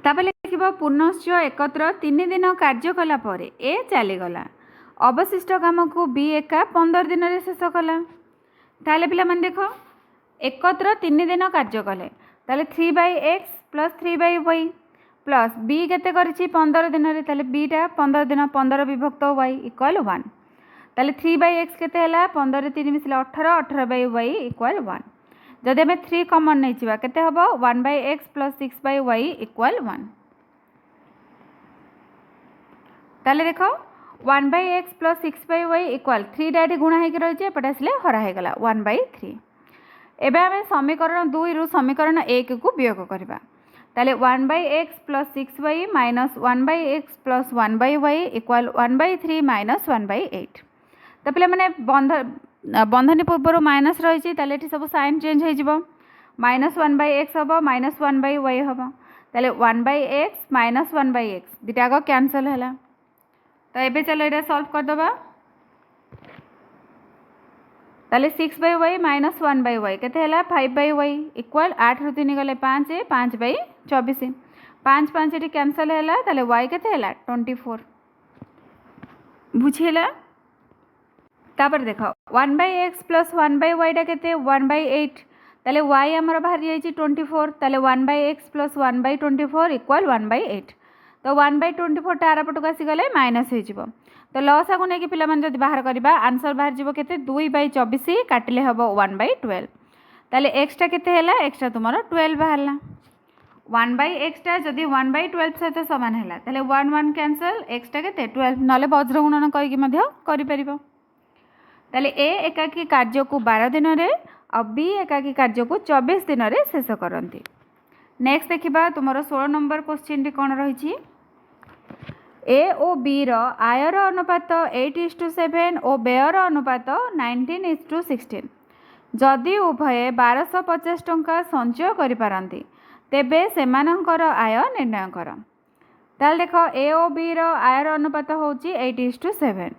A: तापर लिखिबा पुनश्च एकत्र 3 दिन कार्य कला परे ए चली गला अवशिष्ट काम को बी एका 15 दिन रे शेष कला ताले पिला मन देखो एकत्र 3 दिन कार्य कले ताले 3/x + 3/y प्लस बी केते करिछि 15 दिन रे ताले बी टा 15 दिन 15 विभक्त y = 1 ताले 3/x केते हला 15 रे 3 मिसले 18 18/y = 1 जदि आम 3 कमन नहीं छिबा केते हबो 1/x + 6/y = 1 ताले देखो 1/x + 6/y = 3 डाटी गुणा हेकि रहिছে एपटे आसले हरा हे गला 1/3 एबे आम समीकरण 2 रु समीकरण 1 को वियोग करबा ताले 1/x + 6y - 1/x + 1/y = 1/3 - 1/8 तो पे मैंने बंधनी पूर्व माइनस रही सब साइन चेंज हो -1/x हम -1/y हम ताले 1/x - 1/x दुटाक कैंसल है तो ये चलो ये सॉल्व करदे ताले 6/y - 1/y केते 5/y = 8 रु 3 गले 5 5/24 5 5 ये कैंसल है ताले y केते 24 बुझेला तापर देख 1/x + 1/y टा केते 1/8 ताले y आमर बाहरी जाइए 24 ताले 1/x प्लस 1/24 इक्वाल 1/8 तो 1/24 आर पटक आसीगले माइनस हो तो लसा को लेकिन पिला जब बाहर करवा आंसर बाहर जीव के 2/24 काटिले हम 1/12 ताले एक्सटा के एक्सटा तुम 12 बाहर 1/x जदि 1/12 सहित सामान है ताले 1 1 कैंसल एक्सटा के 12 ना वज्र गुणन करपर ताले ए एकाकी कार्य को 12 दिन में और बी एकाकी कार्य को 24 दिन में शेष करती। नेक्स्ट देखा तुम 16 नंबर क्वेश्चन कौन रही ए और बी आयर अनुपात 8:7 और व्ययर अनुपात 19:16 जदि उभय 1250 टंका संचय करिपारंती तेबे सेमानंकर आय निर्णय कर। ताल देख ए और बी आयर अनुपात होची 8:7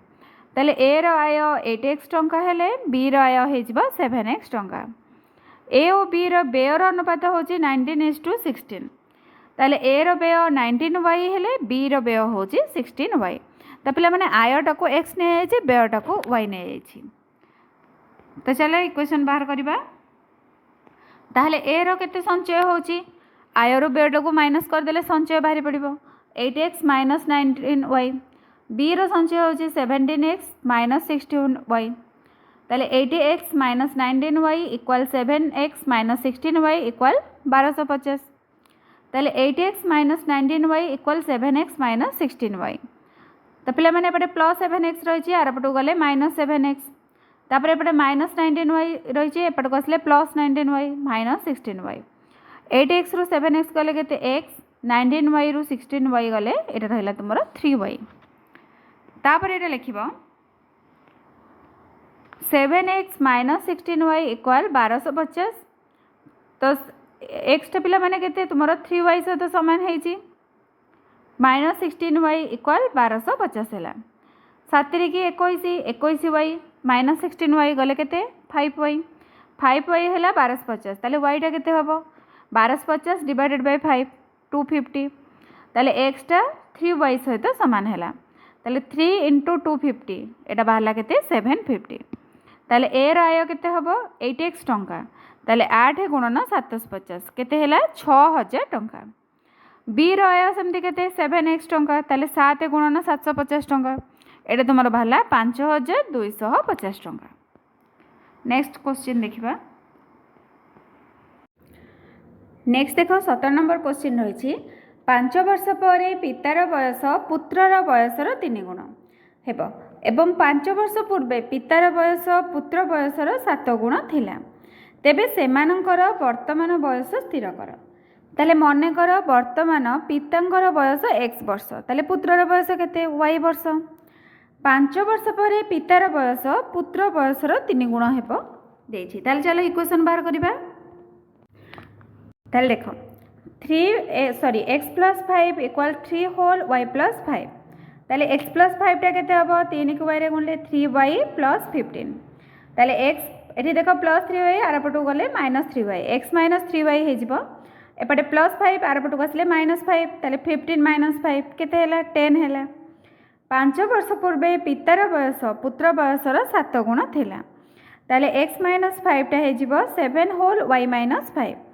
A: ताले ए आय 8x टंका हेले बी आय हो 7x टंका ए और बी व्ययर अनुपात होची 19:16 ताले ए व्यय 19y हेले बी व्यय होची 16y तो पिला माने आयटा को x ने जाइए व्ययटा को y ने जाइए तो चलो इक्वेशन बाहर करवा ताहले ए केते संचय होची आय व्ययटा को माइनस करदेले संचय बाहरी पड़ो 8x माइनस 19y बी संचय होची 17x माइनस 16y ताले 80x minus 19y equal 7x minus 16y equal 1250 ताले 80x minus 19y equal 7x minus 16y तो पे मैंने एपटे प्लस 7x रही आर पटक गले माइनस 7x तापर एपटे माइनस 19y रही एपटक आसले plus 19y minus 16y 8x रु 7x गले के x 19y रु 16y गले ये रहा तुम 3y तापर ये लिख 7x माइनस 16y इक्वाल 1250 तो एक्सटा पिला माने केते तुमर 3y सहित सामान है माइनस 16y इक्वाल 1250 है 7 की 21y माइनस 16y गले के 5y 5y है 1250 ताले yटा के हम 1250 डिवाइडेड बाय 5 250 ताले एक्सटा 3y सहित सामान है ताले 3 इंटू 250 एटा बाहर के 750 ताले ए आय के हम 8x टंका ताले 8 गुणन 750 केते हैला 6000 टंका बी आय सेमती केते 7x टंका ताले 7 गुणन 750 टंका एटा तुमर बाहला 5250 टंका। नेक्स्ट क्वेश्चन देखिबा नेक्स्ट देखो 17 नंबर क्वेश्चन रही 5 वर्ष पर पितार बयस पुत्रर बयसर 3 गुण हेब एवं 5 वर्ष पूर्वे पितार बयस पुत्र बयसर 7 गुण थिला तेबे सेमानंकर वर्तमान बयस स्थिर कर ताले मने कर वर्तमान पितांकर बयस x वर्ष ताले पुत्रर बयस केते y वर्ष 5 वर्ष पर पितार बयस पुत्र बयसर 3 गुण हेब देछि ताले चलो इक्वेशन बाहर करिबा ताले देखो 3 x plus 5 equal 3 whole y plus 5 ताले x प्लस 5 टा केते हबो 3 को y रे गुणले 3y प्लस 15 ताले x एठी देखो प्लस 3y आर पटू गले minus 3y x minus 3y हो एपटे प्लस 5 आर पटू आसले माइनस 5 ताले 15 माइनस 5 केते हैला 10 हैला 5 वर्ष पूर्वे पितार बयस पुत्र बयसर 7 गुण थिला ताले x माइनस 5 टा हो 7 होल y माइनस 5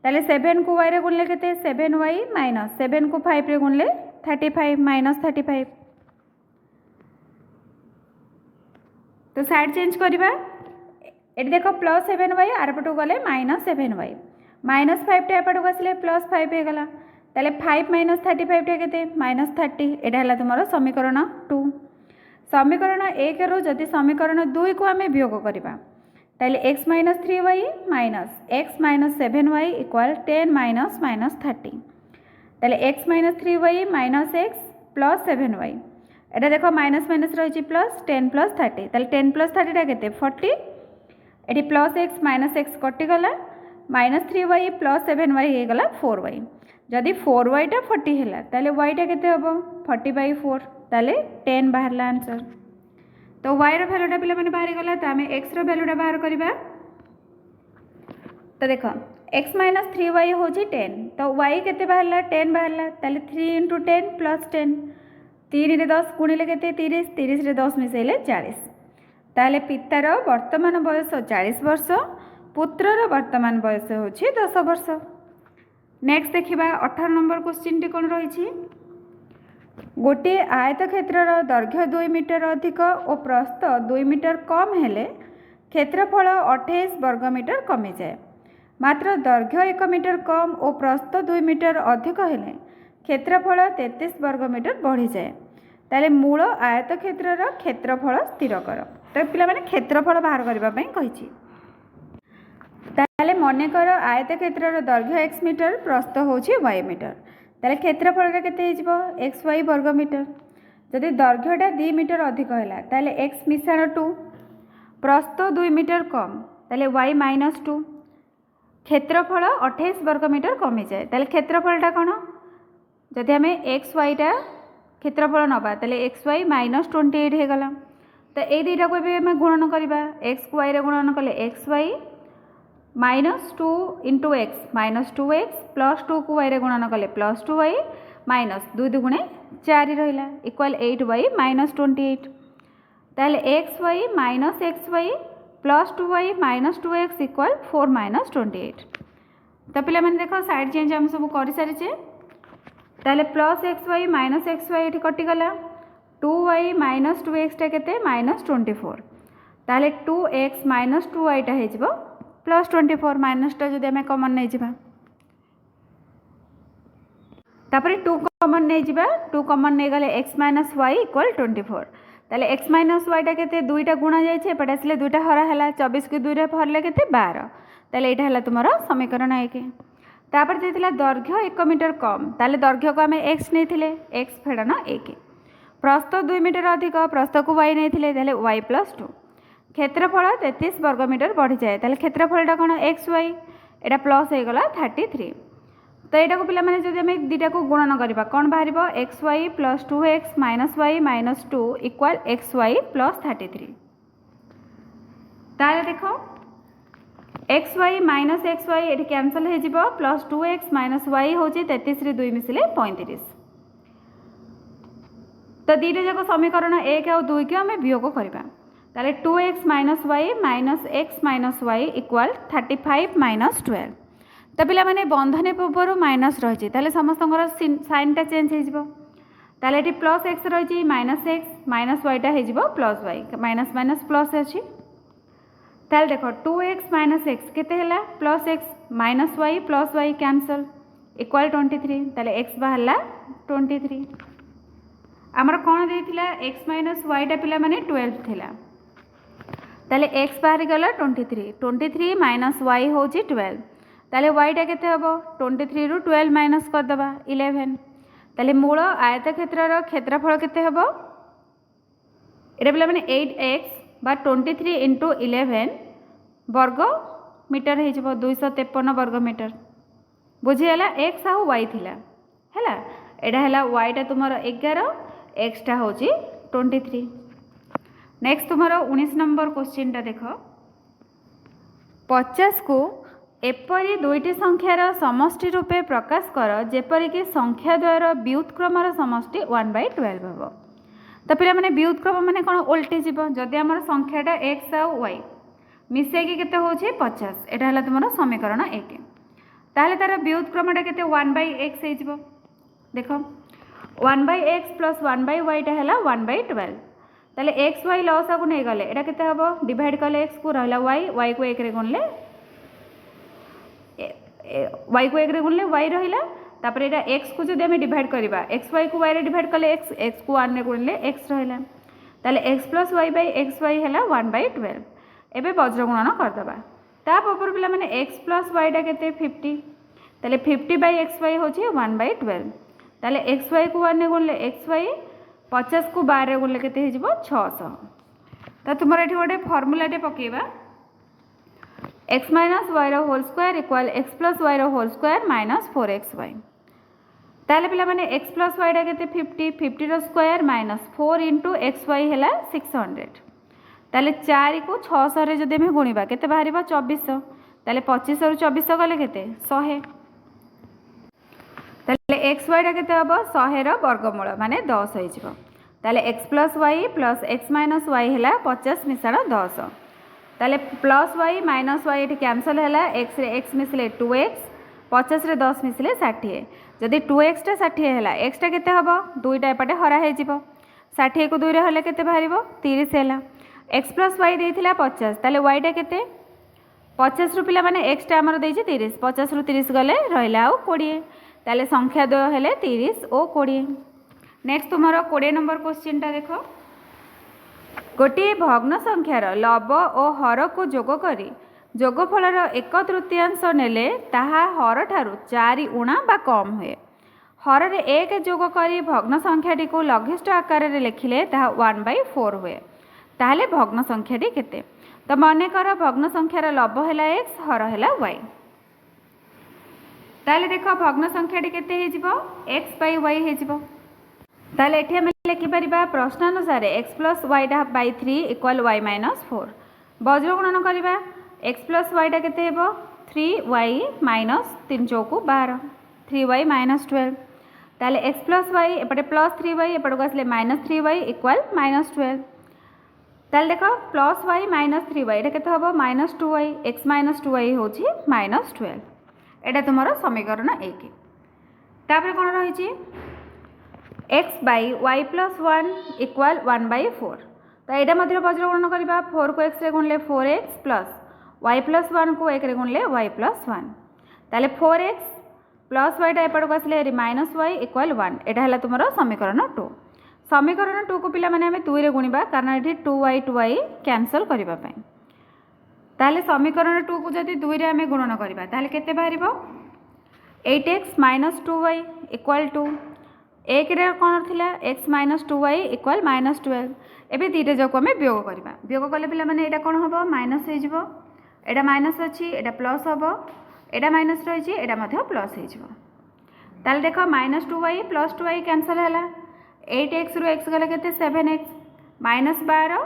A: ताले 7 को y रे गुणले केते 7y माइनस 7 को 5 रे गुणले 35 माइनस 35 तो साइड चेंज करवा ये देख प्लस 7y आर पटू गले माइनस 7y माइनस 5 टा एपटू आसले प्लस 5 हो गला ताले 5 माइनस 35 टा केते माइनस 30 एटा हला तुमरो समीकरण 2 समीकरण 1 रु जदि समीकरण 2 को आमे वियोग करबा ताले x minus 3y minus x minus 7y equal 10 minus minus 30 ताले x minus 3y minus x plus 7y एटा देखो माइनस माइनस रही प्लस 10 प्लस 30 ताले 10 प्लस 30 टा केते 40 एटी प्लस x माइनस x कटिगला माइनस 3y प्लस 7y हो गला 4y जदि 4y टा 40 है ताले y टा केते हबो 40/4 ताले 10 बाहरला आंसर तो y रो वैल्यूटा पिला माने बाहर गला तो आमे x रो वैल्यूटा बाहर करबा तो देखो x माइनस 3y होची 10 तो y केते बाहरला 10 बाहरला ताले 3 × 10 प्लस 10 3 रे 10 गुणिले केते 30 30 रे 10 मिसेले 40 ताले पितार वर्तमान बयस 40 वर्ष पुत्रर वर्तमान बयस होछि 10 वर्ष। नेक्स्ट देखिबा 18 नंबर क्वेश्चन टी कोन रही। गोटे आयत क्षेत्रर दैर्घ्य 2 मीटर अधिक और प्रस्थ 2 मीटर कम हेले क्षेत्रफल 28 वर्ग मीटर कमी जाए। मात्र दैर्घ्य 1 मीटर कम और प्रस्थ 2 मीटर अधिक हेले क्षेत्रफल 33 वर्ग मीटर बढ़ी जाए। ताले मूल आयत क्षेत्रर क्षेत्रफल स्थिर कर। तो पिला माने क्षेत्रफल बाहर करबा पई कहिछि। ताले मने कर आयत क्षेत्रर दैर्घ्य x मीटर प्रस्थ होछि y मीटर। ताले क्षेत्रफल रे केते हिजबो xy वर्ग मीटर। जदि दैर्घ्यटा 2 मीटर अधिक हैला ताले x मिश्रण 2 प्रस्थ 2 मीटर कम ताले y - 2 क्षेत्रफल 28 वर्ग मीटर कमी जाए। ताले क्षेत्रफलटा कोन जदि हमें xy टा क्षेत्रफल नबा ताले xy - 28 हे गला। तो ए दुईटा को भी हमें गुणन करबा x को y रे गुणन कले xy -2 × x -2x +2 को y रे गुणन कले +2y माइनस 2 दुगुणे 4 रहिला इक्वल 8y - 28। ताले xy - xy +2y - 2x equal 4 - 28। तो पिला माने देखो साइड चेंज हम सब कर सारिचे। ताले +xy - xy एठी कटि गला 2y - 2x टा केते -24। ताले 2x - 2y टा हे जिवो +24 माइनस टा जदि हमें कॉमन नहीं जिबा तापरे 2 कॉमन नहीं जिबा 2 कॉमन नहीं गले x - y इक्वल 24। ताले x - y टा केते दुईटा गुणा जाय छे एपटे आसले दुईटा हरा हला 24 के 2 रे हरले केते 12। ताले एटा हला तुमरो समीकरण 1। तापर देथिला दैर्घ्य 1 मीटर कम ताले दैर्घ्य को हमें x नेथिले x फेडन 1 प्रस्थ 2 मीटर अधिक प्रस्थ को y नेथिले ताले y + 2 क्षेत्रफल 33 वर्ग मीटर बढ़ी जाए। ताले क्षेत्रफलटा कोन xy एटा प्लस हे गला 33। तो एटा को पिला माने जदि हमें दुईटा को गुणन करबा कोन बाहरिबो xy + 2x - y - 2 equal xy + 33। ताले देखो xy - xy एठी कैंसिल हे जिवो +2x - y होची 33 रे 2 मिसिले 35। तो दुईटा जाक समीकरण 1 और 2 के हमें वियोग करबा ताले 2x - y - x - y equal 35 - 12। तो पिला माने बंधन पूर्व माइनस रही ताले समस्त साइनटा चेंज हो जिवो। ताले एठी +x रही -x - y टा हे जिवो +y माइनस माइनस प्लस अछि। ताले देखो 2x - x केते हैला +x -y +y cancel equal 23। ताले x बाहरला 23। हमर कोन देथिला x - y टा पिला माने 12 थिला ताले x बाहरी गला 23 23 - y होची 12। ताले y टा केते हबो 23 रु 12 माइनस कर दबा 11। ताले मूल आयत क्षेत्रर क्षेत्रफल केते हबो एटा पिला माने 8x बा 23 × 11 वर्ग मीटर हे जबो 253 वर्ग मीटर। बुझी हला x आ y थिला हला एटा हला y टा तुमरो 11 x टा होची 23। नेक्स्ट तुम्हारा 19 नंबर क्वेश्चन टा देखो 50 को एपरी दुईटी संख्यार समष्टि रूपे प्रकाश कर जेपरिक संख्या द्वयर व्युत्क्रमर समष्टि 1/12 हम। तो पिला माने व्युत्क्रम माने कोन उल्टी जीव जदि हमर संख्याटा x आ y मिसेकी केते होचे 50 एटा हला तुमरो समीकरण 1। ताले तार व्युत्क्रमटा केते 1/x हे जीव देखो 1/x + 1/y टा हला 1/12। ताले x y लॉस को नहीं गले एटा केते हबो डिवाइड कले x को रहला y को 1 रे गुणले y को 1 रे गुणले y रहिला तापर एटा x को जदि हम डिवाइड करबा x y को y रे डिवाइड कले x को 1 रे गुणले x रहिला ताले x + y/xy हला 1/12। एबे वज्र गुणन कर दबा ता ऊपर पिला माने x + y टा केते 50 ताले 50/xy होची 1/12। ताले xy को 1 रे गुणले xy 50 को 12 रे गुणले केते हे जिवो 600। तो तुमर एठी गोटे फार्मूला टे पकेबा x - y रो whole square equal x + y रो होल स्क्वायर माइनस 4xy। ताले पिला माने x + y टा केते 50 50 रो स्क्वायर माइनस 4 × xy हैला 600। ताले 4 को 600 रे जदि हम गुणिबा केते बाहरिबा 2400 ताले 25 रो 2400 गले केते 100। ताले x y टा केते हबो 100 रो वर्गमूल माने 10 हे जिवो। ताले x + y + x - y हैला 50 मिसाण 10 ताले प्लस वाई माइनस वाई ये कैनसल है एक्स रे एक्स मिसले 2x 50 रे 10 मिसले 60 जदि 2x टा 60 है एक्सटा केते हबो दुईटा एपटे हरा हो 60 को 2 रे हले केते बाहरिबो 30 है एक्स प्लस वाई देइथिला 50 ताले वाई टा केते 50 रु पिला माने एक्स टा हमर देइछि 30 50 रु 30 गले रहिला आ 20 ताले संख्या द्वय हेले 30 और 20। नेक्स्ट तुमरो 20 नंबर क्वेश्चन टा देखो गोटे भग्न संख्यार लब और हर को जोग करी जोगफलर 1/3 नेले ताहा हर ठारू 4 गुणा बा कम हुए हर रे 1 जोग करी भग्न संख्याटी को लघिष्ठ आकार रे लिखिले ताहा 1/4 हुए ताहले भग्न संख्याटी केते तो मन कर भग्न संख्यार लब है x हर है y ताहले देख भग्न संख्याटी केते हे जिवो x by y हे जिवो ताहले एठी हम लिखि परिबा प्रश्नानुसार x plus y by 3 equal y minus 4 वज्र गुणन करिबा x plus y टा केते हेबो 3y minus 3 चौकु 12 3y minus 12 ताहले x plus y एपटे plus 3y एपटे को आसले minus 3y equal minus 12 ताहले देखो प्लस वाई माइनस 3y ये केते हबो minus 2y x minus 2y होची माइनस 12 एटा तुमरो समीकरण 1 तापर कोन रहिची x by y plus 1 equal 1/4 तो एटा मध्य वज्र गुणन करबा 4 को x रे गुणले 4x प्लस y plus 1 को 1 रे गुणले y plus 1 ताले 4x प्लस y टा एपड को आसले माइनस y equal 1 एटा हला तुमरो समीकरण 2 समीकरण 2 को पिला माने हमें 2 रे गुणिबा कारण एठी 2y कैंसल करिबा पई ताले समीकरण 2 को जदि 2 रे हमें गुणन करिबा ताले केते बाहरिबो 8x - 2y = 2 एक रे कोन थिला x - 2y = -12 एबे दीटे जको हमें वियोग करिबा वियोग कले पिला माने एटा कोन हबो माइनस हे जिवो एटा माइनस अछि एटा प्लस हबो एटा माइनस रहिछि एटा मध्ये प्लस हे जिवो ताले देखो -2y + 2y कैंसल हला 8x रु x गले केते 7x -12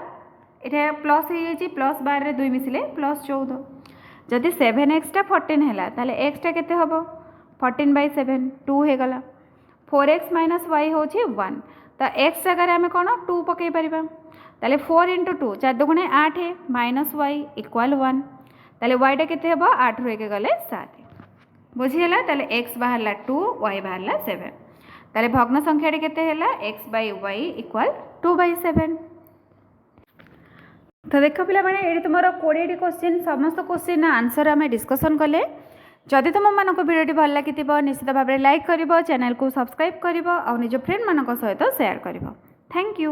A: एटा प्लस हे जाई प्लस 12 रे 2 मिसिले +14 जदि 7x टा 14 हैला ताले x टा केते हबो 14/7 2 हे गला 4x - y होची 1 तो x जगह हमें कोन 2 पकई परिबा ताले 4 * 2 4 दुगुणे 8 -y = 1 ताले y टा केते हबो 8 रु 1 गले 7 बुझी हला ताले x बाहरला 2 y बाहरला 7 ताले भग्न संख्याटी केते हैला x by y equal 2/7 तो देख पिला माने एडी तुमरो 20 क्वेश्चन समस्त क्वेश्चन आंसर हमें डिस्कशन कले जदि तुम मानको वीडियोटी भल लागितिबो निश्चित भाबरे लाइक करिवो चैनल को सब्सक्राइब करिवो और निज फ्रेंड मानको सहित शेयर करिवो थैंक यू।